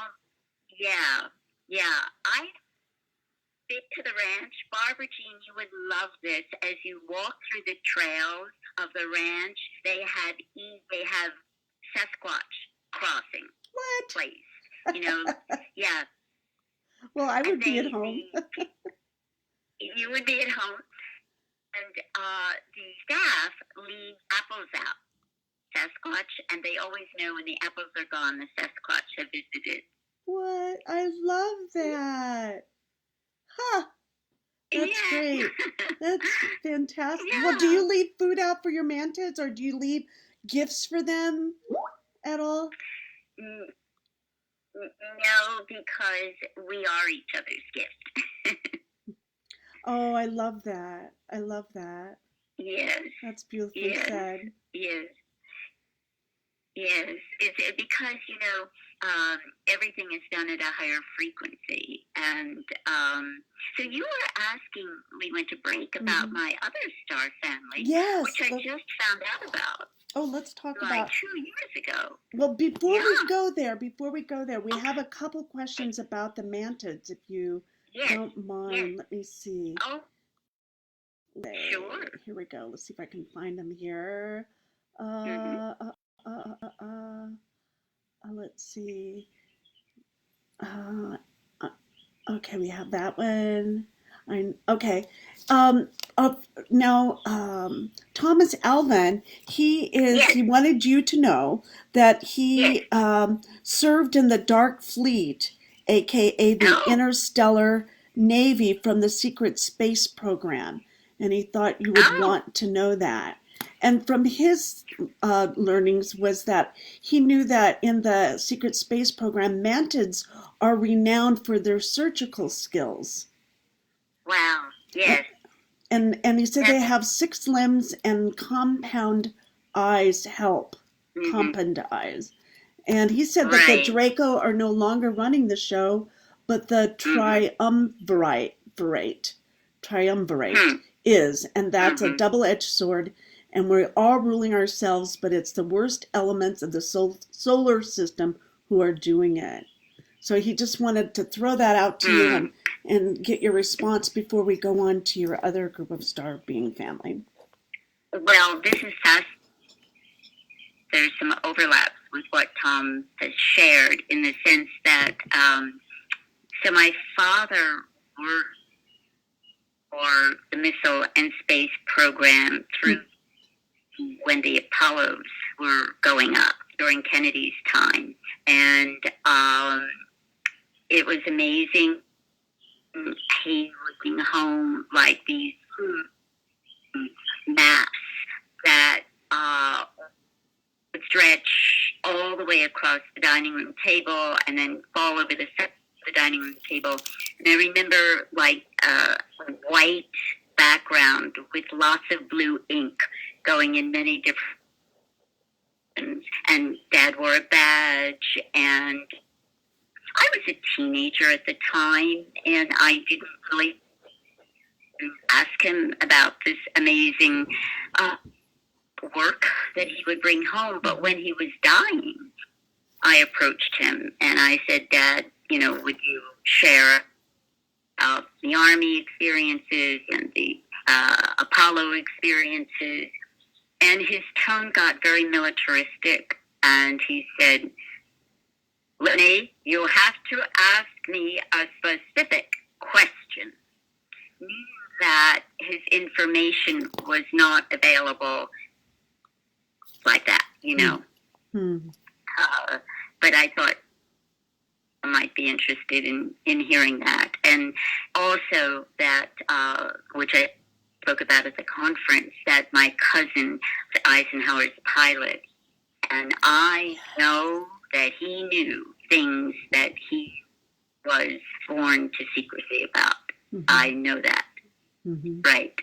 been to the ranch. Barbara Jean, you would love this. As you walk through the trails of the ranch, they have Sasquatch crossing place. Yeah. Well, I would be at home. You would be at home. And the staff leave apples out. Sasquatch, and they always know when the apples are gone, the Sasquatch have visited. What? I love that. Huh. That's great. That's fantastic. Yeah. Well, do you leave food out for your mantids, or do you leave gifts for them at all? No, because we are each other's gift. Oh, I love that. I love that. Yes. That's beautifully said. Yes. Yes. It's because, everything is done at a higher frequency. And so you were asking, we went to break, about my other star family, which I just found out about. Oh, let's talk about 2 years ago. Well, before we go there, we have a couple questions about the mantids, if you don't mind. Yes. Let me see. Oh, sure. Here we go. Let's see if I can find them here. Let's see. Okay, we have that one. Now, Thomas Alvin, he wanted you to know that he served in the Dark Fleet, aka the Interstellar Navy, from the Secret Space Program, and he thought you would want to know that. And from his learnings was that he knew that in the Secret Space Program, mantids are renowned for their surgical skills. Wow, yes. And he said they have 6 limbs and compound eyes help. Compound eyes. And he said that the Draco are no longer running the show, but the triumvirate is. And that's a double-edged sword. And we're all ruling ourselves, but it's the worst elements of the solar system who are doing it. So he just wanted to throw that out to you and get your response before we go on to your other group of star being family. Well, this is fast. There's some overlaps with what Tom has shared, in the sense that so my father worked for the missile and space program through when the Apollos were going up during Kennedy's time, and it was amazing. He would bring home like these maps that would stretch all the way across the dining room table and then fall over the dining room table. And I remember like a white background with lots of blue ink going in many different, and Dad wore a badge, and I was a teenager at the time, and I didn't really ask him about this amazing work that he would bring home. But when he was dying, I approached him and I said, Dad, you know, would you share the Army experiences and the Apollo experiences? And his tone got very militaristic, and he said, Lenny, you have to ask me a specific question. Meaning that his information was not available like that, you know. But I thought I might be interested in hearing that. And also that, which I spoke about at the conference, that my cousin, Eisenhower's pilot, and I know that he knew things that he was sworn to secrecy about. I know that. Right.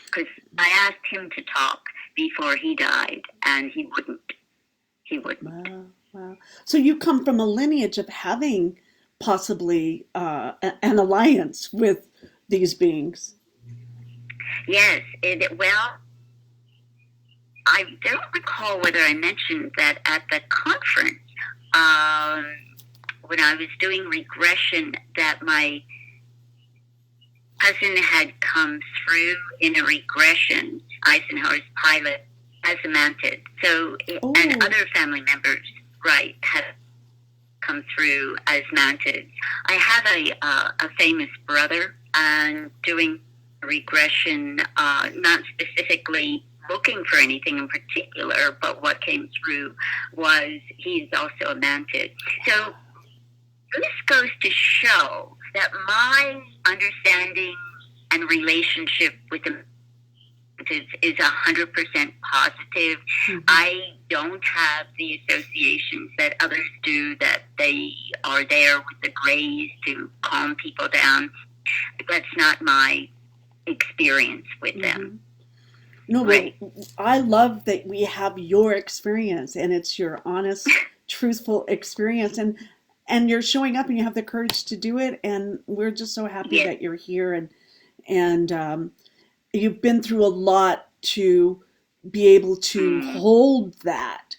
Because I asked him to talk before he died, and he wouldn't. He wouldn't. Wow. So you come from a lineage of having possibly an alliance with these beings. Yes. Well, I don't recall whether I mentioned that at the conference, when I was doing regression, that my cousin had come through in a regression, Eisenhower's pilot, as a Mantid. So, and other family members, right, have come through as Mantids. I have a famous brother, and doing regression, not specifically looking for anything in particular, but what came through was he's also a Mantid. So this goes to show that my understanding and relationship with the Mantids is 100% positive. I don't have the associations that others do, that they are there with the grays to calm people down. That's not my experience with them. No, right. But I love that we have your experience, and it's your honest, truthful experience, and you're showing up and you have the courage to do it, and we're just so happy that you're here, and you've been through a lot to be able to hold that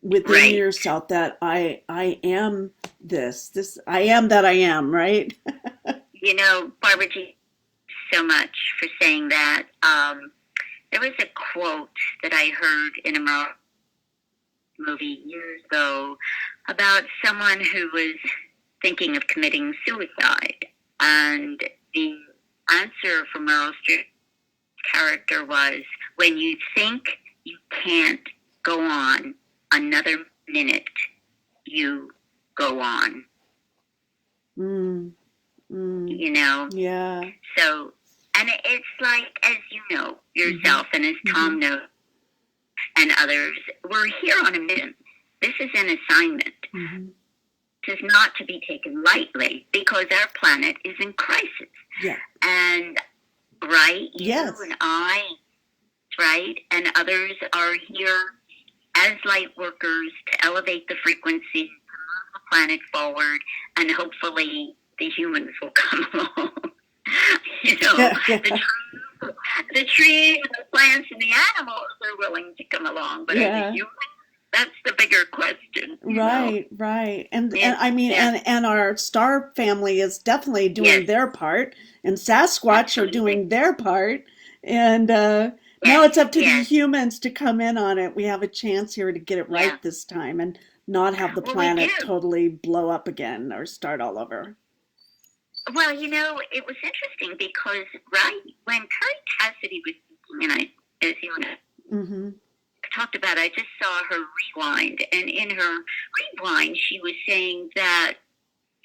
within yourself, that I am this I am that I am, right? You know, Barbara Jean, so much for saying that. There was a quote that I heard in a movie years ago about someone who was thinking of committing suicide. And the answer from Meryl Streep's character was, when you think you can't go on another minute, you go on. You know? Yeah. So, and it's like, as you know yourself, and as Tom knows, and others, we're here on a mission. This is an assignment. This is not to be taken lightly, because our planet is in crisis. Yeah. And, right, yes. You and I, right, and others are here as light workers to elevate the frequency, to move the planet forward, and hopefully the humans will come along. You know, the trees, and the plants, and the animals are willing to come along, but as a human, that's the bigger question. Right. And I mean, and our star family is definitely doing their part, and Sasquatch are doing their part, and now it's up to the humans to come in on it. We have a chance here to get it right this time, and not have the Well, we planet do. totally blow up again or start all over. Well, it was interesting because, right, when Perry Cassidy was speaking, and as you know, Mm-hmm. talked about, I just saw her rewind, and in her rewind, she was saying that,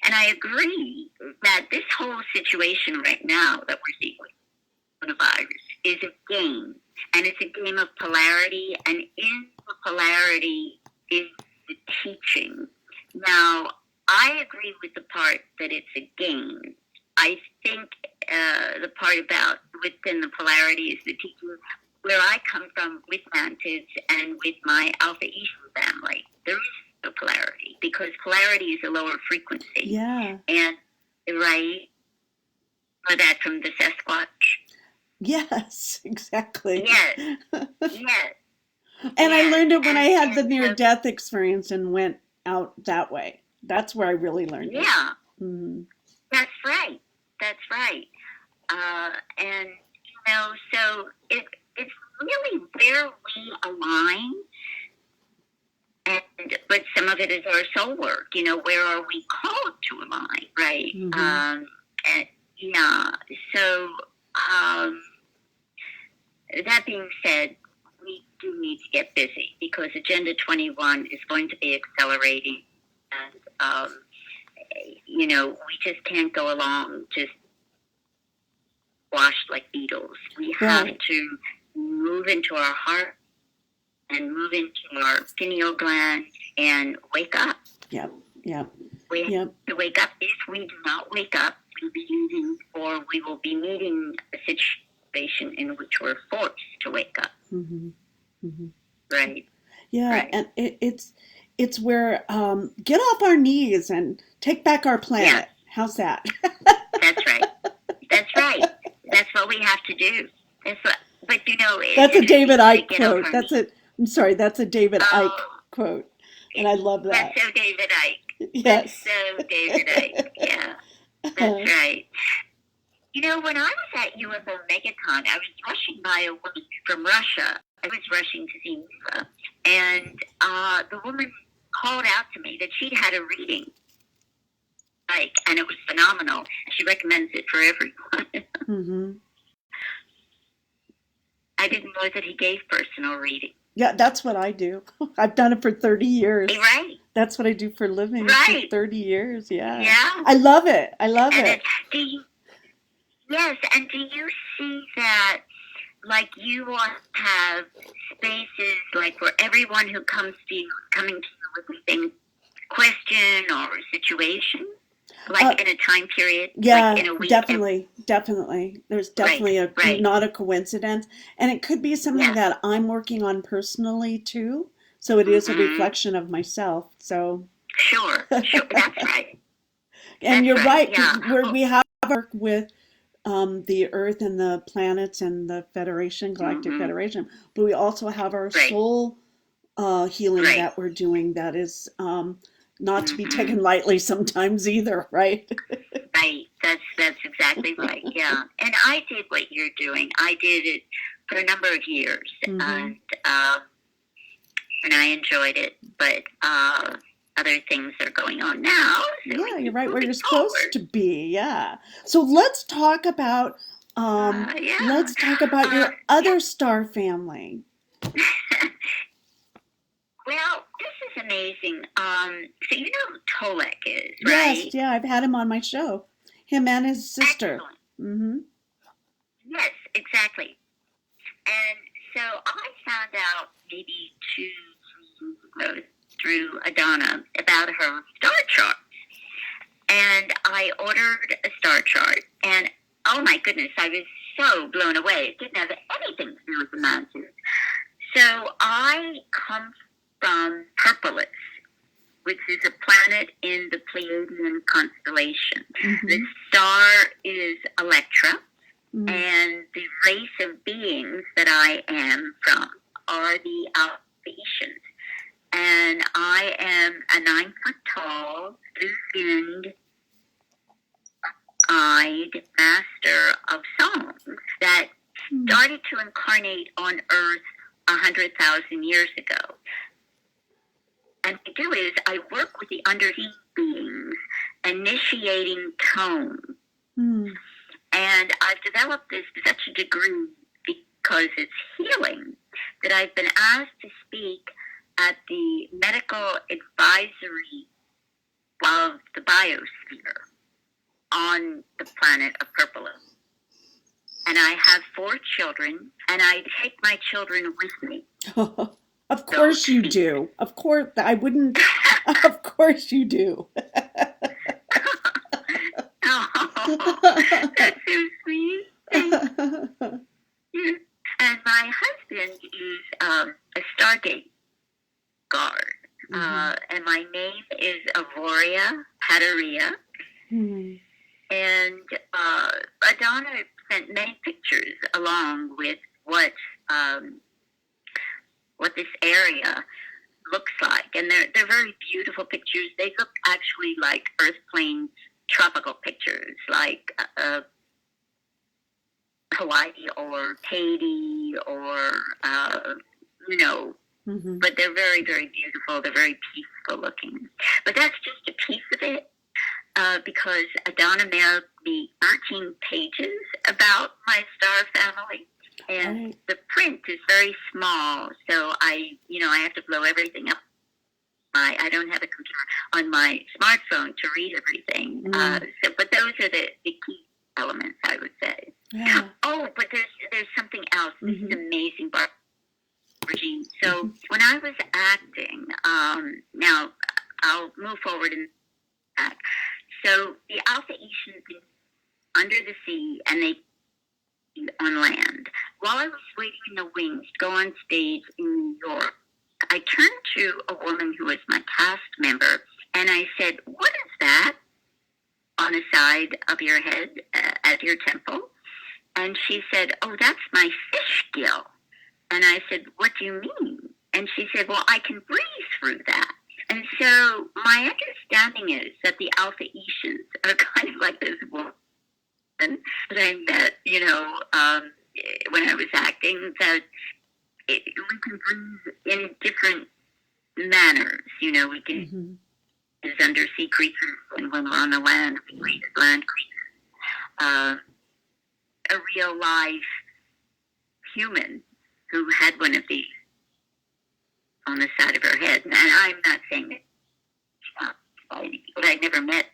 and I agree, that this whole situation right now that we're seeing with coronavirus is a game, and it's a game of polarity, and in the polarity is the teaching. Now, I agree with the part that it's a game. I think the part about within the polarity is the teaching. Where I come from with Mantids and with my Alpha Eastern family, there is no polarity because polarity is a lower frequency. Yeah. And, right, or that from the Sasquatch. Yes, exactly. Yes, yes. And I yes. learned it when I had the so- near-death experience and went out that way. That's where I really learned it. Yeah, Mm-hmm. that's right. That's right. And, so it's really where we align. But some of it is our soul work. Where are we called to align, right? Mm-hmm. And, yeah. So, that being said, we do need to get busy because Agenda 21 is going to be accelerating, and we just can't go along just washed like beetles. We have Right. to move into our heart and move into our pineal gland and wake up. Yep. Yep. We Yep. have to wake up. If we do not wake up, we will be meeting a situation in which we're forced to wake up. Mm-hmm. Mm-hmm. Right. Yeah, Right. and it's where get off our knees and take back our planet. How's that? That's right. That's right. That's what we have to do. But That's a David Icke get off quote. our That's knees. I'm sorry, that's a David Icke Oh, quote. And I love that. That's so David Icke. Yes. So David Icke. Yeah, that's right. When I was at UFO Megaton, I was rushing by a woman from Russia. I was rushing to see Neva, and the woman called out to me that she'd had a reading, and it was phenomenal. She recommends it for everyone. Mm-hmm. I didn't know that he gave personal reading. Yeah, that's what I do. I've done it for 30 years. Right. That's what I do for a living Right. for 30 years. Yeah. Yeah. I love it. I love And it. Yes, and do you see that, you want to have spaces, for everyone who comes to you, coming to you with a thing, question or a situation, in a time period, Yeah, in a week? definitely. There's definitely Right. not a coincidence. And it could be something that I'm working on personally too. So it is a reflection of myself. So Sure, that's right. and That's you're right, yeah. where we have work with the Earth and the planets and the Federation, Galactic Federation, but we also have our soul healing that we're doing that is not to be taken lightly sometimes either, right? Right. That's exactly right. Yeah. And I did what you're doing. I did it for a number of years, and I enjoyed it. But other things are going on now. So Yeah, you're right where you're supposed to be. Yeah. So let's talk about your other star family. Well, this is amazing. So you know who Tolek is, right? Yes, yeah, I've had him on my show. Him and his sister. Excellent. Mm-hmm. Yes, exactly. And so I found out maybe 2 years ago through Adana about her star chart. And I ordered a star chart. And oh my goodness, I was so blown away. It didn't have anything to do with the mountains. So I come from Purpolis, which is a planet in the Pleiadian constellation. Mm-hmm. The star is Electra. And the race of beings that I am from are the Alphaeans. And I am a 9-foot-tall, blue-skinned, eyed master of songs that started to incarnate on Earth 100,000 years ago. And what I do is I work with the undersea beings, initiating tone. Hmm. And I've developed this to such a degree because it's healing that I've been asked to speak at the medical advisory of the biosphere on the planet of Purple. And I have 4 children, and I take my children with me. Of course you do. Of course, I wouldn't. Of course you do. Oh, that's so sweet. Thank you. And my husband is a Stargate guard. And my name is Avoria Padaria. Hmm. And Adonna sent many pictures along with what this area looks like, and they're very beautiful pictures. They look actually like Earth plane tropical pictures, like Hawaii or Haiti or Mm-hmm. But they're very, very beautiful. They're very peaceful looking. But that's just a piece of it. Because Adonna mailed me 13 pages about my star family, and the print is very small, so I have to blow everything up. I don't have a computer on my smartphone to read everything. But those are the key elements, I would say. Yeah. Oh, but there's something else. This is amazing, Barbara Jean. So when I was acting, now I'll move forward in that. So the Alpha Eshans under the sea, and they on land. While I was waiting in the wings to go on stage in New York, I turned to a woman who was my cast member, and I said, "What is that on the side of your head at your temple?" And she said, "Oh, that's my fish gill." And I said, "What do you mean?" And she said, "Well, I can breathe through that." And so my understanding is that the Alpha Eshans are kind of like this woman that I met, when I was acting, that we can breathe in different manners. We can as undersea creatures, and when we're on the land, we breathe as land creatures. A real life human who had one of these on the side of her head. And I'm not saying that but I never met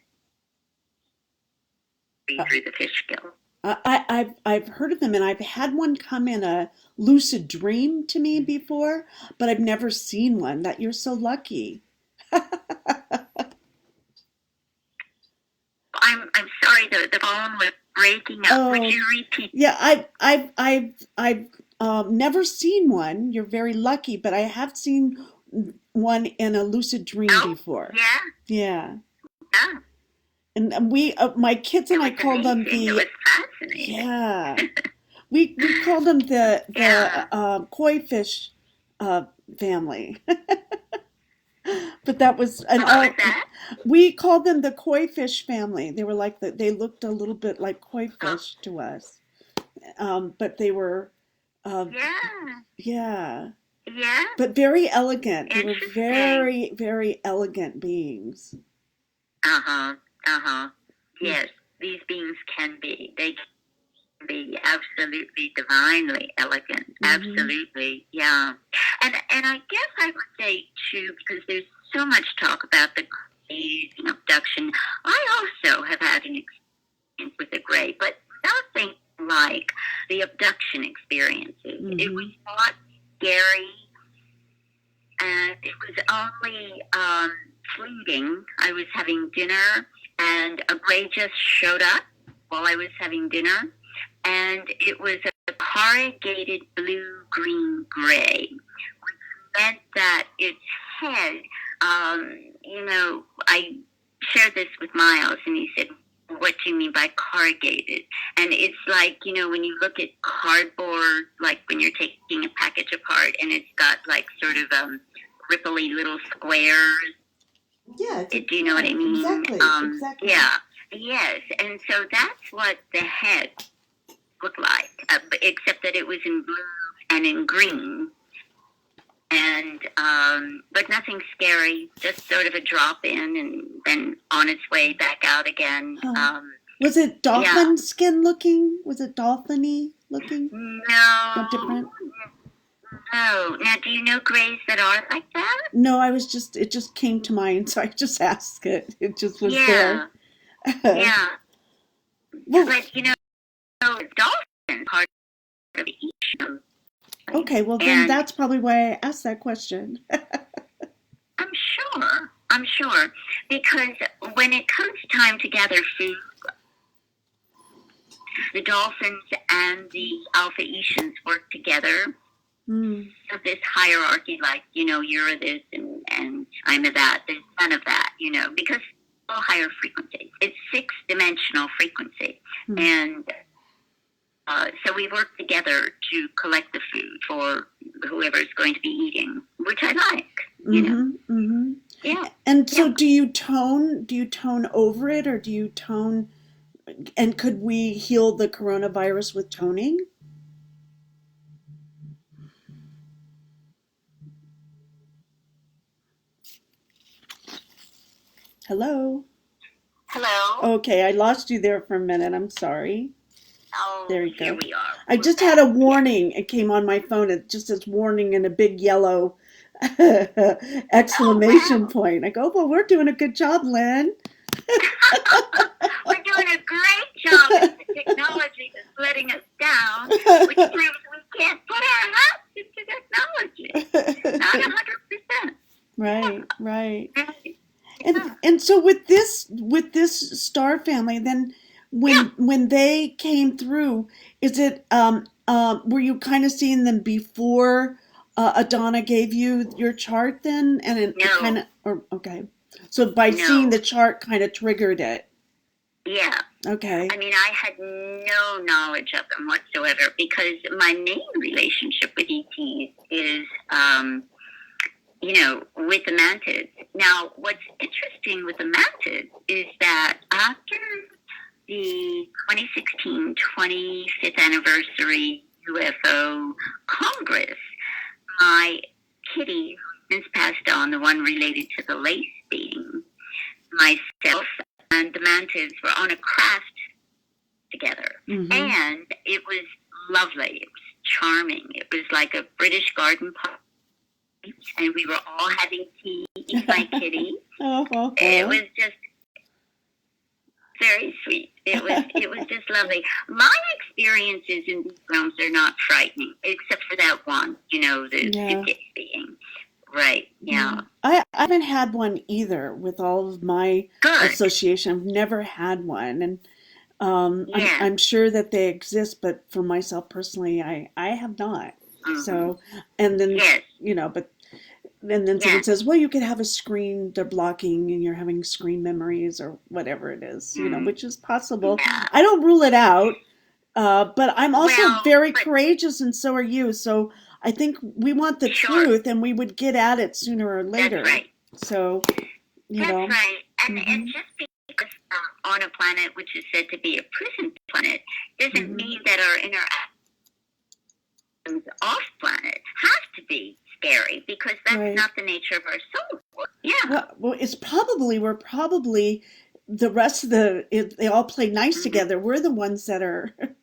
through the fish gill. I've heard of them, and I've had one come in a lucid dream to me before, but I've never seen one. That you're so lucky. I'm sorry, the phone was breaking up. Oh, would you repeat? Yeah, I've never seen one. You're very lucky, but I have seen one in a lucid dream before. Yeah. Yeah. Yeah. And we, my kids and I called them It the, was fascinating. yeah, we called them the koi fish family. But that was an What was that? we called them the koi fish family. They were like they looked a little bit like koi fish to us. But they were yeah. Yeah. But very elegant. They were very, very elegant beings. Yes, these beings can be. They can be absolutely divinely elegant. Absolutely, yeah. And I guess I would say too, because there's so much talk about the Greys and abduction. I also have had an experience with the Grey, but nothing like the abduction experiences. It was not scary, and it was only fleeting. I was having dinner, and a Grey just showed up while I was having dinner, and it was a corrugated blue-green Grey, which meant that its head, I shared this with Miles, and he said, "What do you mean by corrugated?" And it's like, when you look at cardboard, like when you're taking a package apart, and it's got like sort of ripply little squares. Yeah. Do you know what I mean? Exactly. Yeah. Yes. And so that's what the head looked like, except that it was in blue and in green. and but nothing scary, just sort of a drop in and then on its way back out again. Huh. Was it dolphin skin looking? Was it dolphin-y looking? No. Not different? No. Now, do you know grays that are like that? No, it just came to mind, so I just asked it. It just was there. Yeah. Well, But, dolphins are part of each of them. okay, well then that's probably why I asked that question. I'm sure. Because when it comes time to gather food, the dolphins and the alpha Etians work together. So this hierarchy, like, you're this and I'm a that. There's none of that, because it's all higher frequency. It's 6-dimensional frequency. And so we work together to collect the food for whoever's going to be eating, which I like, Yeah. And so do you tone over it, or do you tone, and could we heal the coronavirus with toning? Hello? Hello? Okay, I lost you there for a minute. I'm sorry. Oh, there you go. Here we are. I just had a warning. It came on my phone. It just says warning in a big yellow exclamation point. I go, well, we're doing a good job, Lynn. We're doing a great job. The technology is letting us down, which proves we can't put our hats into technology. Not 100%. Right. And so with this star family, then when they came through, is it were you kind of seeing them before Adana gave you your chart then, and it kind of, or okay, so by seeing the chart kind of triggered it. Yeah. Okay. I mean, I had no knowledge of them whatsoever, because my main relationship with ETs is with the Mantids. Now, what's interesting with the Mantids is that after the 2016 25th anniversary UFO Congress, my kitty, who's since passed on, the one related to the LLEYN being, myself and the Mantids were on a craft together. And it was lovely. It was charming. It was like a British garden party. And we were all having tea with my kitty. It was just very sweet. It was just lovely. My experiences in these realms are not frightening, except for that one, the kitty being. Right, yeah. I haven't had one either with all of my association. I've never had one. And I'm sure that they exist, but for myself personally, I have not. So, and then, but and then someone says, well, you could have a screen, they're blocking and you're having screen memories or whatever it is, which is possible. I don't rule it out, but I'm also very courageous, and so are you. So I think we want the truth, and we would get at it sooner or later. That's right. So, That's right. And just because on a planet which is said to be a prison planet doesn't mean that our interactions off planet have to be scary, because that's not the nature of our soul work. Yeah. Well, we're probably the rest of they all play nice together. We're the ones that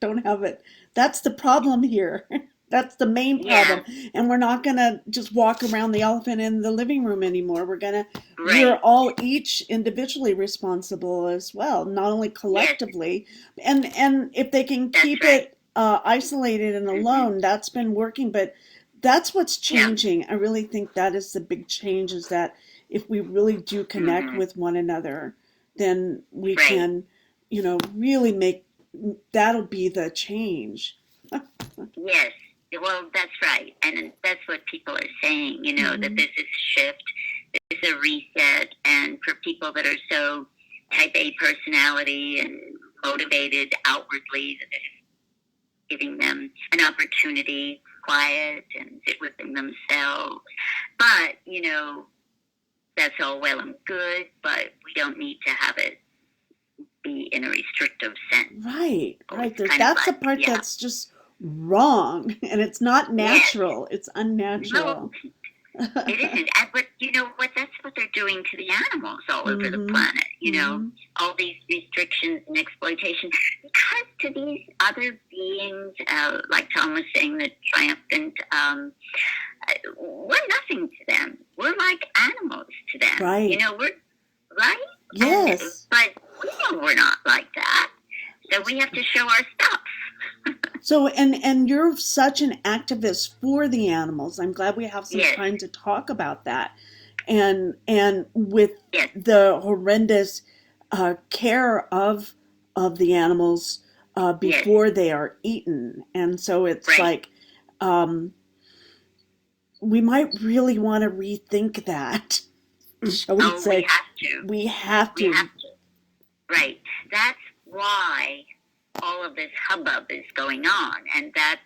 don't have it. That's the problem here. That's the main problem. And we're not going to just walk around the elephant in the living room anymore. We're all each individually responsible as well, not only collectively. And if they can keep it isolated and alone, that's been working, but that's what's changing. I really think that is the big change, is that if we really do connect with one another, then we can, really that'll be the change. Yes. Well, that's right. And that's what people are saying, that this is a shift, this is a reset. And for people that are so type A personality and motivated outwardly, that it's giving them an opportunity to quiet and sit within themselves. But, that's all well and good, but we don't need to have it be in a restrictive sense. Right. That's the part that's just wrong, and it's not natural. It's unnatural. It isn't. But you know what? That's what they're doing to the animals all over the Mm-hmm. planet. You know, Mm-hmm. all these restrictions and exploitation. Because to these other beings, like Tom was saying, the triumphant, we're nothing to them. We're like animals to them. Right. You know, we're right. Yes. But we know we're not like that. So we have to show our stuff. So, and you're such an activist for the animals. I'm glad we have some Yes. time to talk about that. And with Yes. the horrendous care of the animals before they are eaten. And so it's Right. like we might really want to rethink that. Shall we Oh, say? we have to. We have We to. have to. Right. That's why all of this hubbub is going on. And that's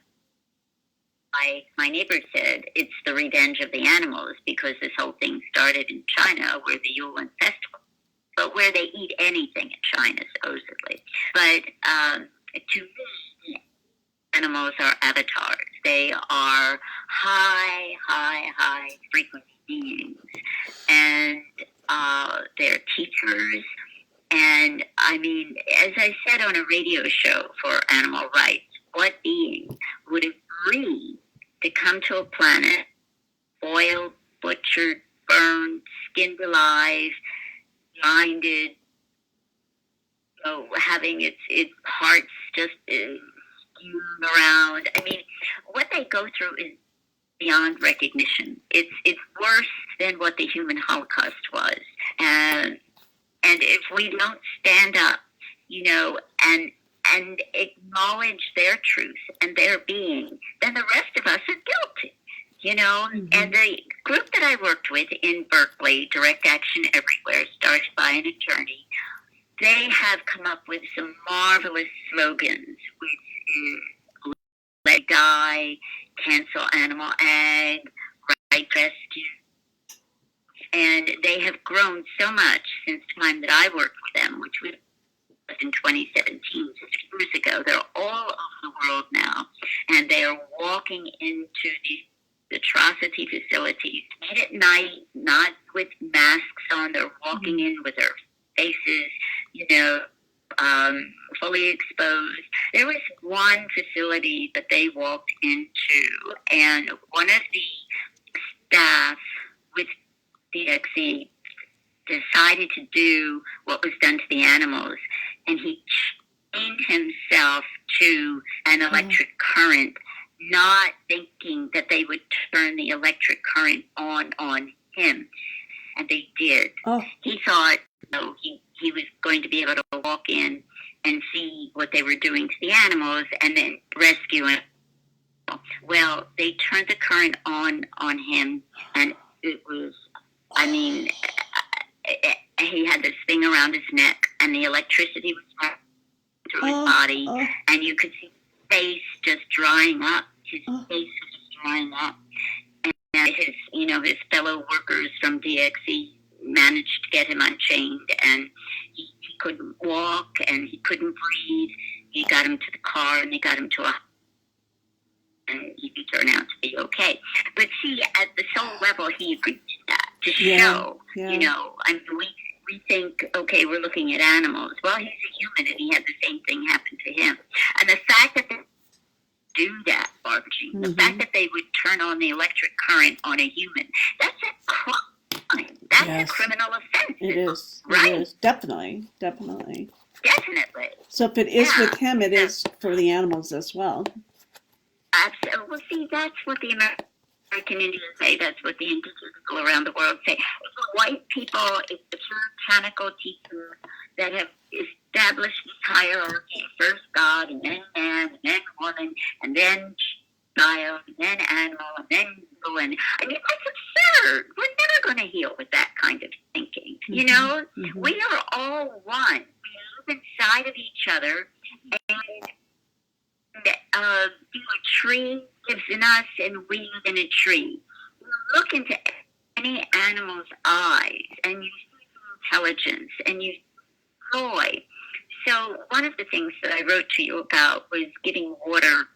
why my neighbor said it's the revenge of the animals, because this whole thing started in China, where the Yulin Festival, but where they eat anything in China, supposedly. But to me, animals are avatars. They are high frequency beings. And they're teachers. And I mean, as I said on a radio show for animal rights, what being would agree to come to a planet boiled, butchered, burned, skinned alive, blinded, having its parts just skewed around? I mean, what they go through is beyond recognition. It's worse than what the human Holocaust was. And if we don't stand up, you know, and acknowledge their truth and their being, then the rest of us are guilty, you know. Mm-hmm. And the group that I worked with in Berkeley, Direct Action Everywhere, started by an attorney, they have come up with some marvelous slogans, which is Let Die, Cancel Animal Ag, Right Rescue. And they have grown so much since the time that I worked with them, which was in 2017, 6 years ago. They're all over the world now, and they are walking into the atrocity facilities late at night, not with masks on. They're walking in with their faces, you know, fully exposed. There was one facility that they walked into, and one of the staff with DXE decided to do what was done to the animals, and he chained himself to an electric current, not thinking that they would turn the electric current on him, and they did. He thought, you know, he was going to be able to walk in and see what they were doing to the animals and then rescue him. Well, they turned the current on him, and it was, I mean, he had this thing around his neck, and the electricity was through his body, and you could see his face just drying up. His face was just drying up. And his fellow workers from DXE managed to get him unchained, and he couldn't walk, and he couldn't breathe. He got him to the car, and they got him to a, and he turned out to be okay. But see, at the soul level, he agreed to that, to show, you know, I mean, we think, okay, we're looking at animals. Well, he's a human, and he had the same thing happen to him. And the fact that they do that, Barbara Jean, the fact that they would turn on the electric current on a human, that's a crime. That's a criminal offense. It is. Right? It is. Definitely. Definitely. So if it is with him, it is for the animals as well. Absolutely. Well, see, that's what the American Indians say. That's what the indigenous people around the world say. It's the white people, it's the puritanical teachers that have established this hierarchy. First God, and then man, and then woman, and then child, and then animal, and then people. And I mean, that's absurd. We're never going to heal with that kind of thinking. You know, we are all one. We live inside of each other, and a tree lives in us, and we live in a tree. You look into any animal's eyes, and you see intelligence, and you see joy. So one of the things that I wrote to you about was giving water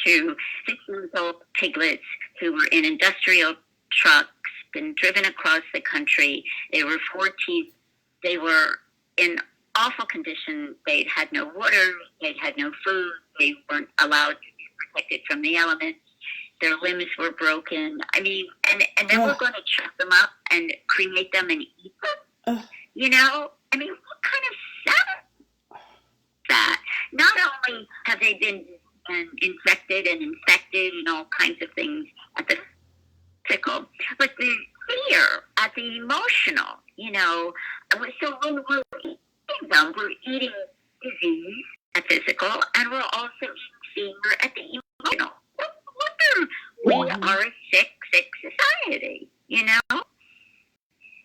to 6-month-old piglets who were in industrial trucks, been driven across the country. They were they were in awful condition. They'd had no water, they'd had no food, they weren't allowed to be protected from the elements. Their limbs were broken. I mean, and then we're going to chop them up and cremate them and eat them. You know, I mean, what kind of sad is that? Not only have they been infected and infected and all kinds of things at the physical, but the fear at the emotional, you know. So when we're eating them, we're eating disease at physical, and we're also eating fear at the emotional. No wonder we are a sick society, you know?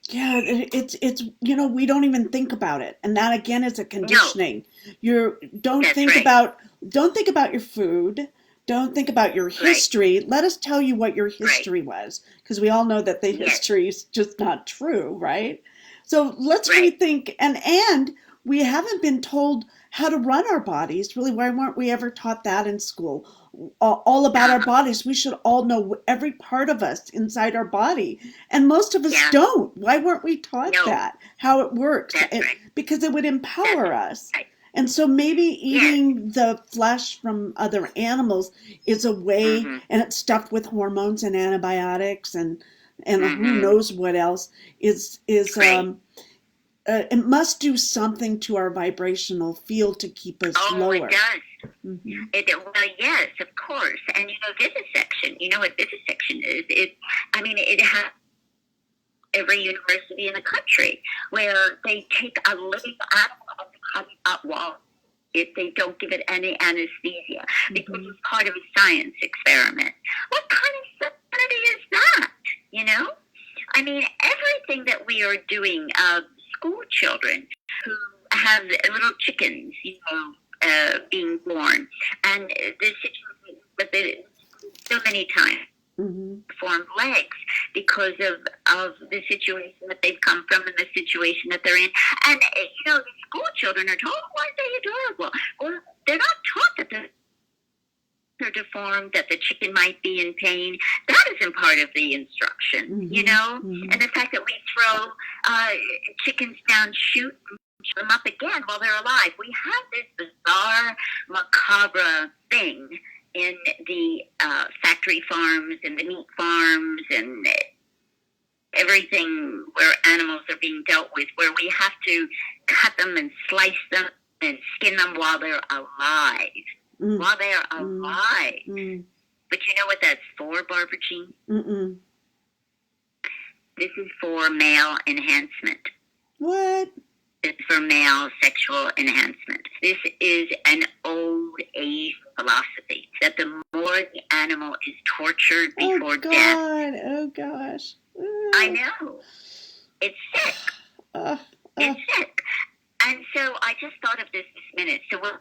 Yeah, it's you know, we don't even think about it, and that again is a conditioning. No. Don't think about your food. Don't think about your history. Right. Let us tell you what your history was, because we all know that the history is just not true, right? So let's rethink, and we haven't been told how to run our bodies. Really, why weren't we ever taught that in school? All about our bodies. We should all know every part of us inside our body, and most of us don't. Why weren't we taught that? How it works? Because it would empower us. Right. And so maybe eating the flesh from other animals is a way, and it's stuffed with hormones and antibiotics and who knows what else is it must do something to our vibrational field to keep us lower. Oh, it does. Well, yes, of course. And, you know, vivisection, you know what vivisection is? It has every university in the country where they take a living animal and cut it up while they don't give it any anesthesia because it's part of a science experiment. What kind of insanity is that, you know? I mean, everything that we are doing, school children who have little chickens, you know, being born, and this situation, but so many times formed legs because of the situation that they've come from and the situation that they're in. And, you know, the school children are told, why are they adorable? Well, they're not taught that they're deformed, that the chicken might be in pain. That isn't part of the instruction, you know? And the fact that we throw chickens down chute and shoot them up again while they're alive. We have this bizarre, macabre thing in the factory farms and the meat farms and everything where animals are being dealt with, where we have to cut them and slice them and skin them while they're alive. While they're alive. But you know what that's for, Barbara Jean? This is for male enhancement. What? It's for male sexual enhancement. This is an old Asian philosophy that the more the animal is tortured before death. Oh gosh. I know. It's sick. It's sick. And so I just thought of this minute. So we're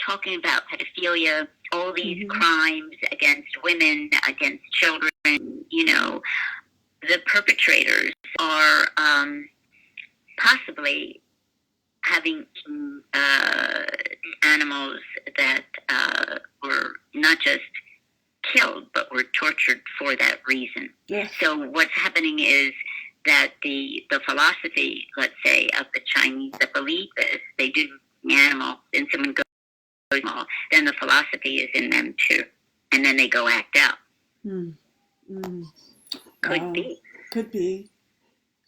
talking about pedophilia, all these crimes against women, against children, you know, the perpetrators are possibly having animals that were not just killed, but were tortured for that reason. Yes. So what's happening is that the philosophy, let's say, of the Chinese that believe this, they do the animal, then someone goes, then the philosophy is in them too. And then they go act out. Could be. Could be.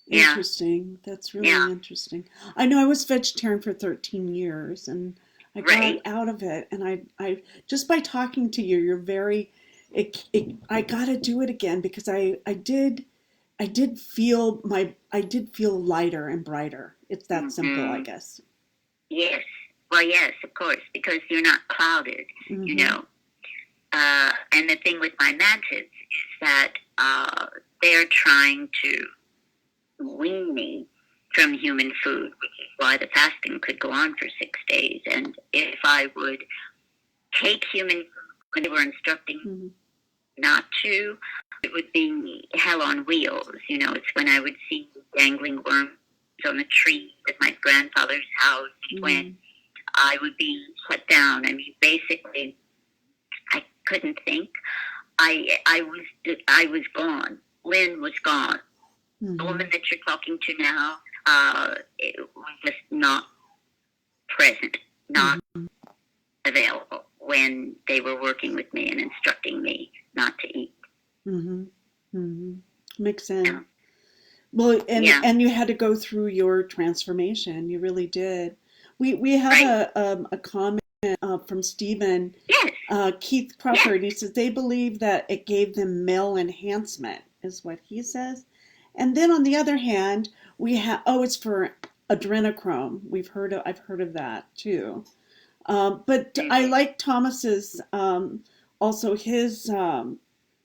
Interesting. That's really interesting. I know I was vegetarian for 13 years and I got out of it. And I just by talking to you, you're very, I got to do it again because I did feel lighter and brighter. It's that simple, I guess. Yes. Well, yes, of course, because you're not clouded, you know. And the thing with my mantids is that they're trying to wean me from human food, which is why the fasting could go on for 6 days. And if I would take human food when they were instructing not to, it would be hell on wheels. You know, it's when I would see dangling worms on the tree at my grandfather's house when I would be shut down. I mean, basically, I couldn't think. I was gone. LLEYN was gone. The woman that you're talking to now was just not present, not available when they were working with me and instructing me not to eat. Makes sense. Yeah. Well, and you had to go through your transformation. You really did. We have a comment from Stephen Keith Crawford. He says they believe that it gave them male enhancement, is what he says. And then on the other hand, we have it's for adrenochrome. I've heard of that too. But I like Thomas's also his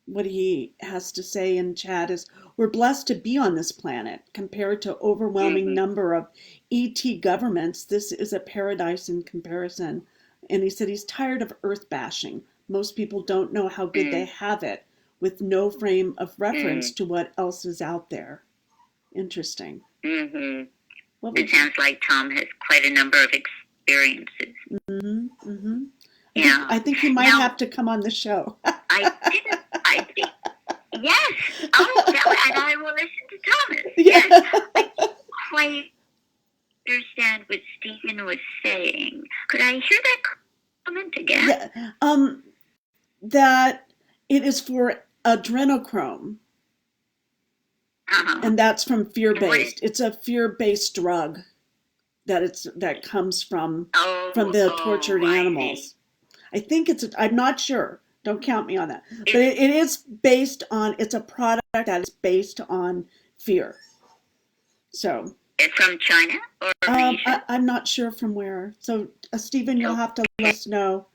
what he has to say in chat is we're blessed to be on this planet compared to overwhelming number of ET governments. This is a paradise in comparison. And he said he's tired of earth bashing. Most people don't know how good they have it with no frame of reference to what else is out there. Interesting. It sounds like Tom has quite a number of experiences. I think he might have to come on the show. I think, yes. Oh, and I will listen to Thomas. Yeah. Yes. I didn't quite understand what Stephen was saying. Could I hear that comment again? Yeah. That it is for adrenochrome. And that's from fear-based. It's a fear-based drug that comes from the tortured animals. I think I'm not sure. Don't count me on that. But it is based on, it's a product that is based on fear. So. It's from China or Asia? I'm not sure from where. So, Stephen, you'll have to let us know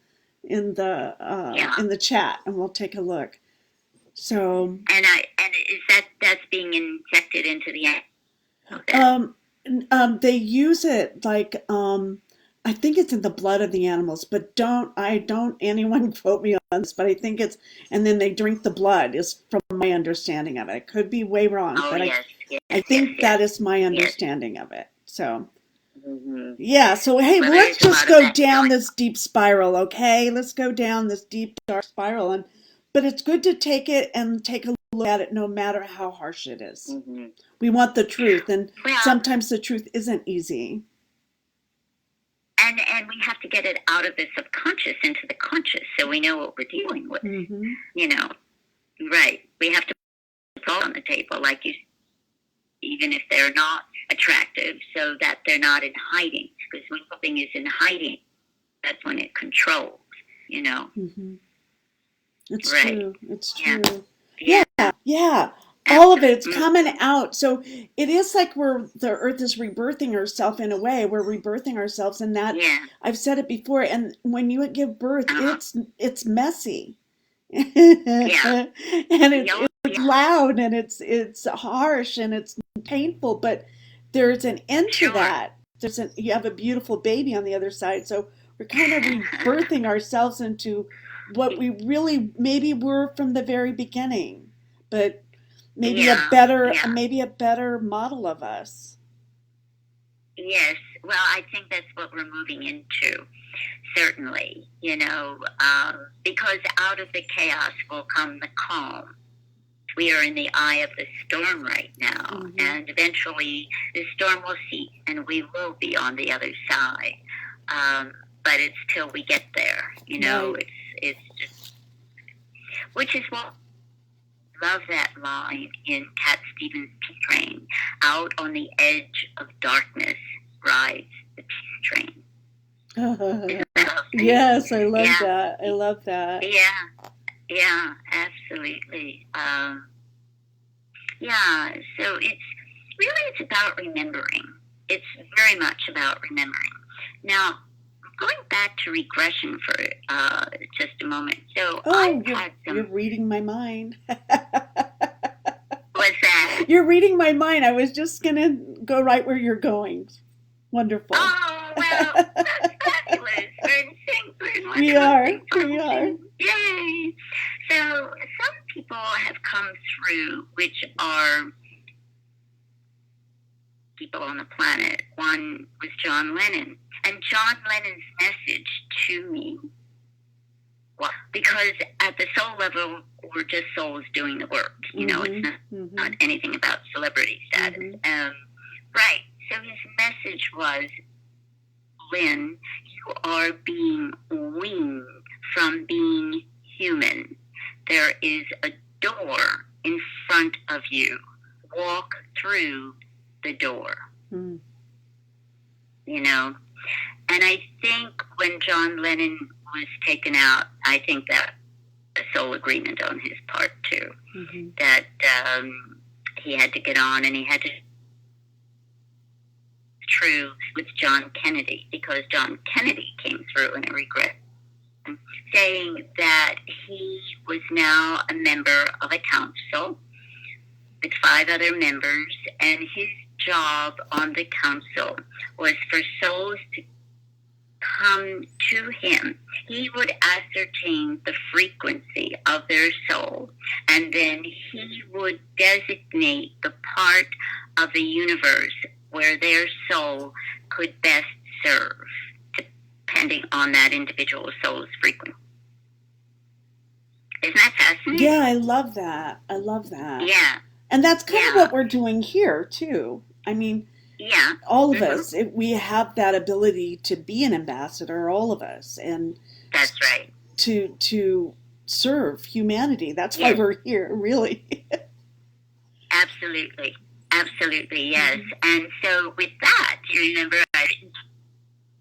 in the chat, and we'll take a look. So. And is that's being injected into the animal? They use it like I think it's in the blood of the animals, but don't anyone quote me on this, but I think it's, and then they drink the blood is from my understanding of it. I could be way wrong, but I think that is my understanding of it. So yeah, so hey, let's just go down this deep spiral, okay? Let's go down this deep dark spiral, but it's good to take it and take a look at it no matter how harsh it is. We want the truth, and sometimes the truth isn't easy. And we have to get it out of the subconscious into the conscious so we know what we're dealing with. You know, right. We have to put it all on the table, like you, even if they're not attractive, so that they're not in hiding. Because when something is in hiding, that's when it controls, you know. It's true. It's true. Yeah. All of it's coming out. So it is like the earth is rebirthing herself in a way. We're rebirthing ourselves, and that I've said it before. And when you give birth, it's messy, and it's loud, and it's harsh, and it's painful. But there's an end to that. You have a beautiful baby on the other side. So we're kind of rebirthing ourselves into what we really maybe were from the very beginning, but. Maybe a better model of us. Yes, well, I think that's what we're moving into, certainly, you know, because out of the chaos will come the calm. We are in the eye of the storm right now, and eventually the storm will cease, and we will be on the other side. But it's till we get there, you know. It's just, which is what. Love that line in Cat Stevens' Peace Train. Out on the edge of darkness rides the peace train. Yes, I love that. I love that. Yeah, absolutely. So it's about remembering. It's very much about remembering. Now, going back to regression for just a moment. So you're reading my mind. What's that? You're reading my mind. I was just going to go right where you're going. Wonderful. Oh, well, that's fabulous. We're in sync. We are. Yay. So some people have come through, which are people on the planet. One was John Lennon. And John Lennon's message to me Well, because at the soul level, we're just souls doing the work. You know, it's not anything about celebrity status. Right. So his message was, Lynn, you are being weaned from being human. There is a door in front of you. Walk through the door. You know? And I think when John Lennon was taken out, I think that a soul agreement on his part too. That he had to get on, and he had to true with John Kennedy, because John Kennedy came through in a regret, saying that he was now a member of a council with 5 other members, and his job on the council was for souls to come to him. He would ascertain the frequency of their soul, and then he would designate the part of the universe where their soul could best serve, depending on that individual soul's frequency. Isn't that fascinating? Yeah, I love that. I love that. Yeah. And that's kind of what we're doing here, too. I mean, all of us, we have that ability to be an ambassador, all of us. And that's right. To serve humanity. That's why we're here, really. Absolutely. Absolutely, yes. And so with that, do you remember I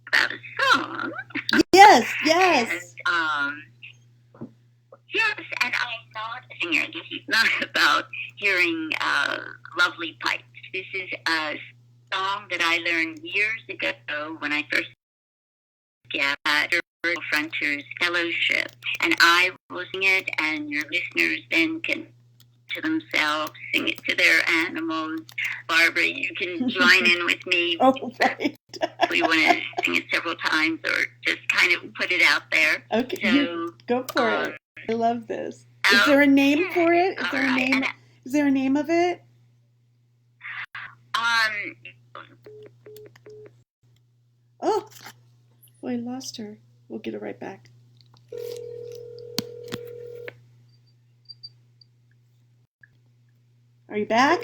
about a song? Yes, yes. And, yes, and I'm not a singer. This is not about hearing lovely pipes. This is a song that I learned years ago when I first got at Frontiers Fellowship. And I will sing it, and your listeners then can to themselves, sing it to their animals. Barbara, you can join in with me. Oh, right. If we want to sing it several times or just kind of put it out there. Okay, so, go for it. I love this. Is there a name for it? Is there a name? Is there a name of it? Oh, I lost her. We'll get her right back. Are you back?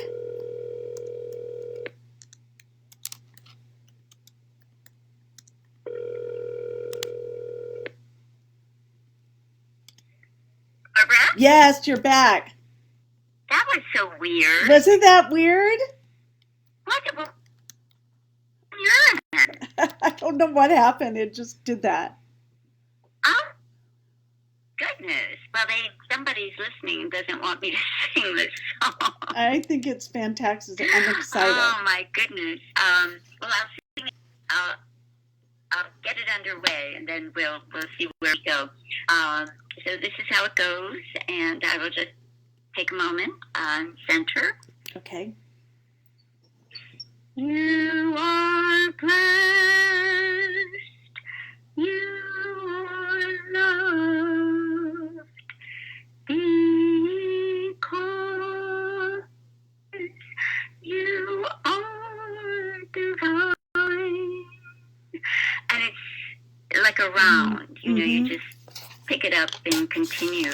Barbara? Yes, you're back. That was so weird. Wasn't that weird? What? I don't know what happened. It just did that. Oh, goodness. Well, somebody's listening and doesn't want me to sing this song. I think it's fantastic. I'm excited. Oh, my goodness. Well, I'll sing it. I'll get it underway, and then we'll see where we go. So this is how it goes, and I will just take a moment and center. Okay. You are blessed. You are loved. Because you are divine. And it's like a round, you know, you just pick it up and continue.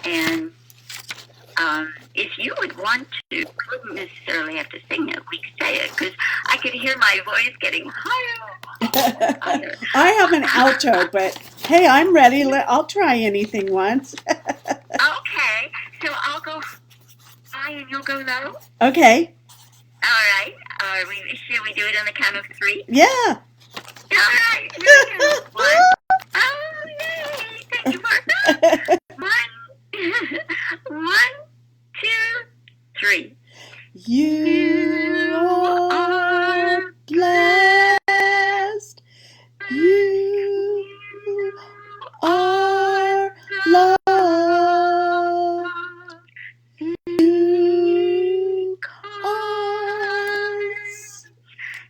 And if you would want to, couldn't necessarily have to sing it. We could say it, because I could hear my voice getting higher. Higher. I have an alto, but hey, I'm ready. I'll try anything once. Okay, so I'll go high and you'll go low? Okay. All right. Should we do it on the count of 3? Yeah. All right. Here we go. 1. Oh, yay. Thank you, Martha. 1, 1, 2, 3. You are blessed. You are loved.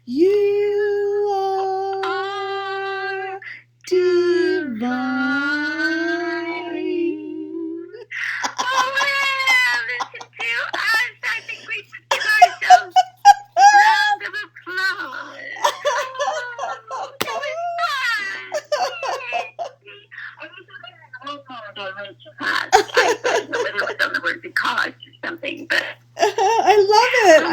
You are divine. Oh, listen to us. I think we should give ourselves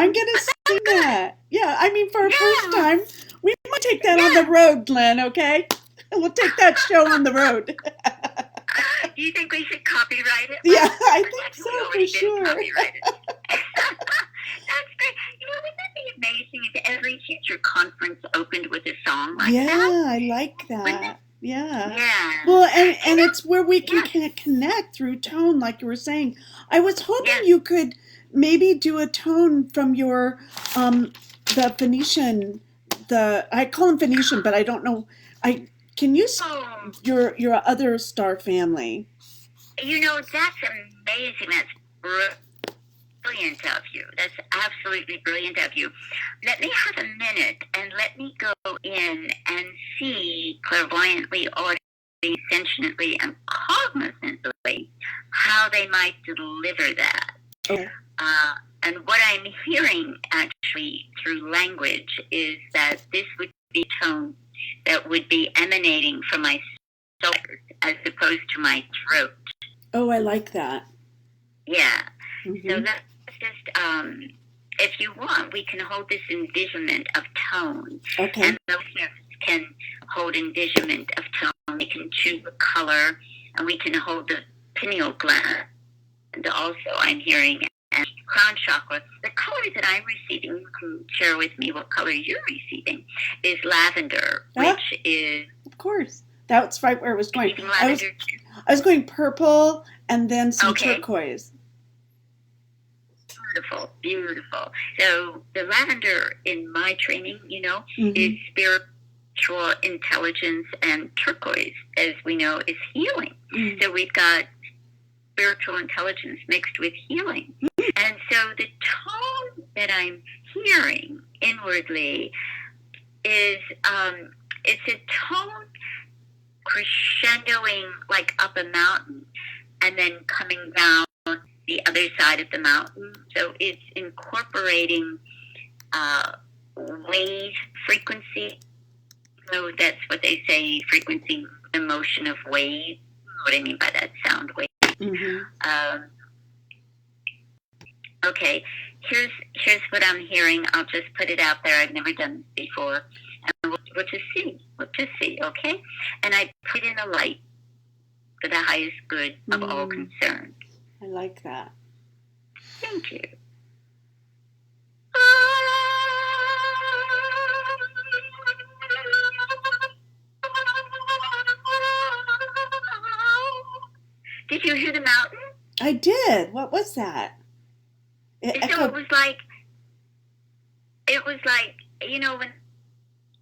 I'm gonna sing that. Yeah, I mean, for our first Yeah. time, we might take that on the road, Glenn. Okay, we'll take that show on the road. Do you think we should copyright it? Yeah, Well, I it's think so actually for already been sure. copyrighted. That's great. Wouldn't that be amazing if every teacher conference opened with a song like Yeah, that? I like Wouldn't it? that. Yeah. Yeah. Well, and it's where we can Yeah. connect through tone, like you were saying. I was hoping Yeah. you could maybe do a tone from your the Phoenician, I call them Phoenician, but I don't know. Can you Oh, your other star family? that's amazing. That's brilliant of you. That's absolutely brilliant of you. Let me have a minute and let me go in and see clairvoyantly, audibly, sentiently, and cognizantly how they might deliver that. Okay. And what I'm hearing actually through language is that this would be a tone that would be emanating from my soul as opposed to my throat. Oh, I like that. Yeah. Mm-hmm. So that's just, if you want, we can hold this envisionment of tone. Okay. And the listeners can hold envisionment of tone. They can choose a color, and we can hold the pineal gland. And also, I'm hearing and crown chakra. The color that I'm receiving, you can share with me what color you're receiving, is lavender, which is... Of course. That's right where I was going. I was going purple and then some turquoise. Beautiful, beautiful. So the lavender in my training, Mm-hmm. is spiritual intelligence, and turquoise, as we know, is healing. Mm-hmm. So we've got spiritual intelligence mixed with healing. Mm-hmm. And so the tone that I'm hearing inwardly is, it's a tone crescendoing like up a mountain and then coming down the other side of the mountain. So it's incorporating wave frequency. So that's what they say, frequency, the motion of wave. What I mean by that, sound wave. Mm-hmm. Okay, here's what I'm hearing. I'll just put it out there. I've never done this before. And we'll just see. Okay? And I put in a light for the highest good of all concerned. I like that. Thank you. Did you hear the mountain? I did. What was that? It was like, when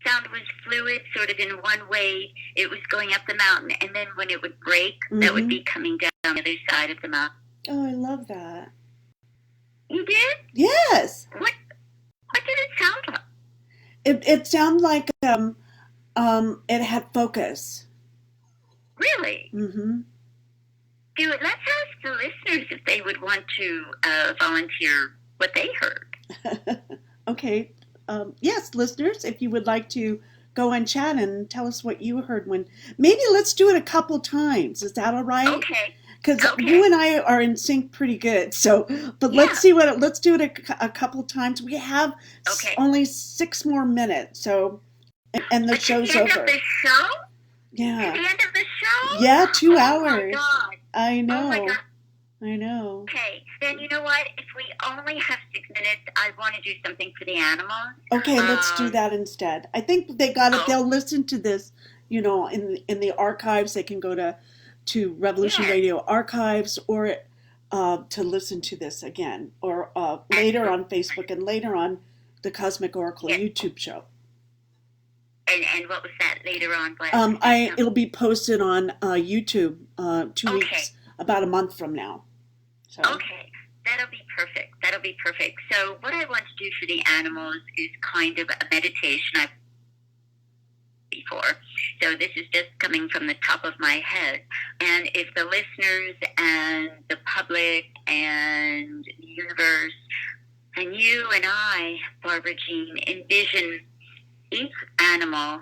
sound was fluid, sort of in one way, it was going up the mountain, and then when it would break, mm-hmm. that would be coming down the other side of the mountain. Oh, I love that. You did? Yes. What did it sound like? It sounded like it had focus. Really? Mm-hmm. Let's ask the listeners if they would want to volunteer what they heard. Okay. Yes, listeners, if you would like to go and chat and tell us what you heard maybe let's do it a couple times. Is that all right? Okay. Because you and I are in sync pretty good. But let's do it a couple times. We have only 6 more minutes. So, and the show's over. At the end of the show? Yeah. At the end of the show? Yeah, 2 hours. Oh my God. I know. Oh my God. I know. Okay, then you know what? If we only have 6 minutes, I want to do something for the animals. Okay, let's do that instead. I think they got it. They'll listen to this, in the archives. They can go to Revolution Radio archives or to listen to this again, or later on Facebook and later on the Cosmic Oracle YouTube show. And what was that later on? It'll be posted on YouTube 2 weeks, about a month from now. So. Okay, that'll be perfect. So what I want to do for the animals is kind of a meditation I've before. So this is just coming from the top of my head. And if the listeners and the public and the universe and you and I, Barbara Jean, envision each animal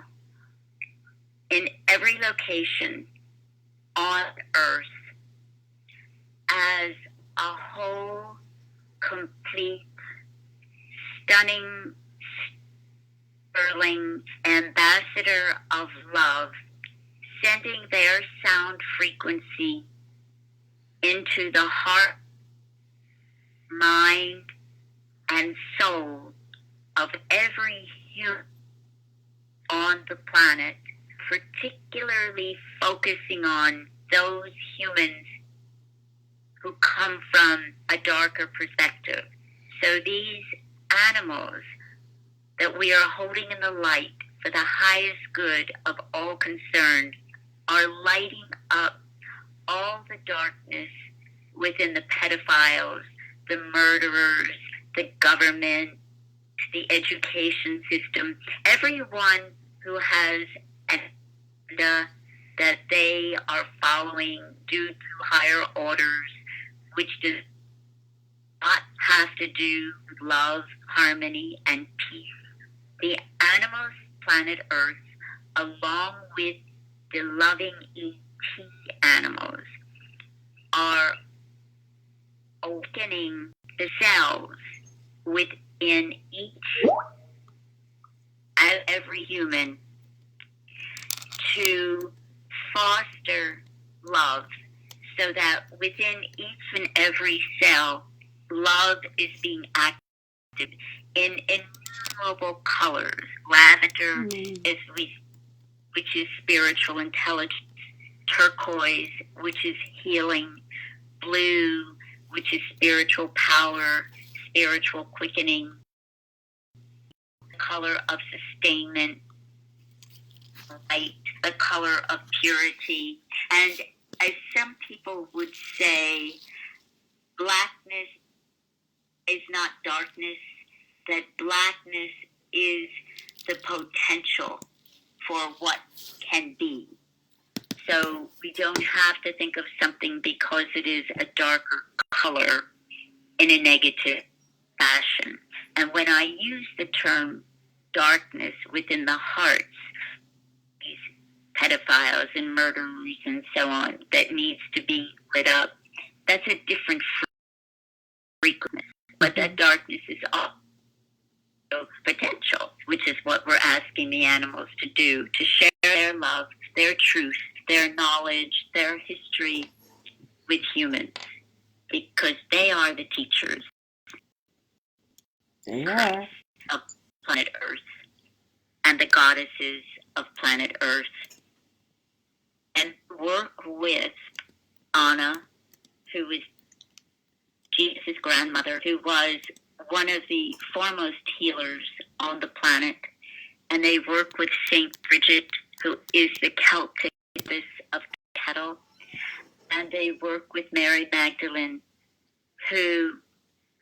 in every location on Earth as a whole, complete stunning, sterling ambassador of love, sending their sound frequency into the heart, mind, and soul of every human on the planet, particularly focusing on those humans who come from a darker perspective. So these animals that we are holding in the light for the highest good of all concerned are lighting up all the darkness within the pedophiles, the murderers, the government, the education system, everyone who has an agenda that they are following due to higher orders, which does not have to do with love, harmony, and peace. The animals, planet Earth, along with the loving ET animals, are awakening the cells within each and every human to foster love, so that within each and every cell, love is being active in innumerable colors. Lavender which is spiritual intelligence, turquoise, which is healing, blue, which is spiritual power, spiritual quickening, the color of sustainment, light, the color of purity. And as some people would say, blackness is not darkness, that blackness is the potential for what can be. So we don't have to think of something because it is a darker color in a negative fashion. And when I use the term darkness within the hearts, these pedophiles and murderers and so on, that needs to be lit up, that's a different frequency. But that darkness is also potential, which is what we're asking the animals to do, to share their love, their truth, their knowledge, their history with humans, because they are the teachers. They are. Of planet Earth and the goddesses of planet Earth, and work with Anna, who is Jesus' grandmother, who was one of the foremost healers on the planet, and they work with Saint Bridget, who is the Celtic goddess of cattle, and they work with Mary Magdalene, who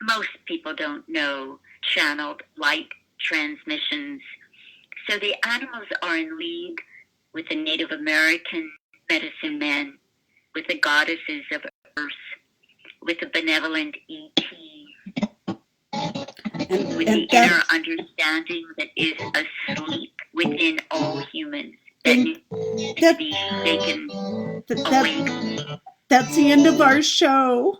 most people don't know channeled light transmissions. So the animals are in league with the Native American medicine men, with the goddesses of Earth, with the benevolent ET, with the inner understanding that is asleep within all humans, that needs to be taken awake. That's the end of our show.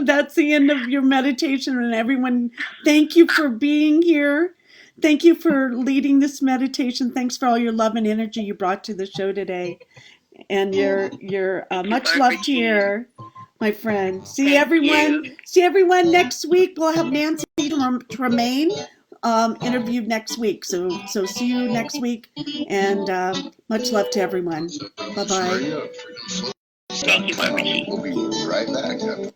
That's the end of your meditation. And everyone, thank you for being here. Thank you for leading this meditation. Thanks for all your love and energy you brought to the show today. And your much love to your, my friend. See everyone next week. We'll have Nancy Tremaine interviewed next week. So see you next week. And much love to everyone. Bye-bye. Thank you, Barbara Jean. We'll be right back.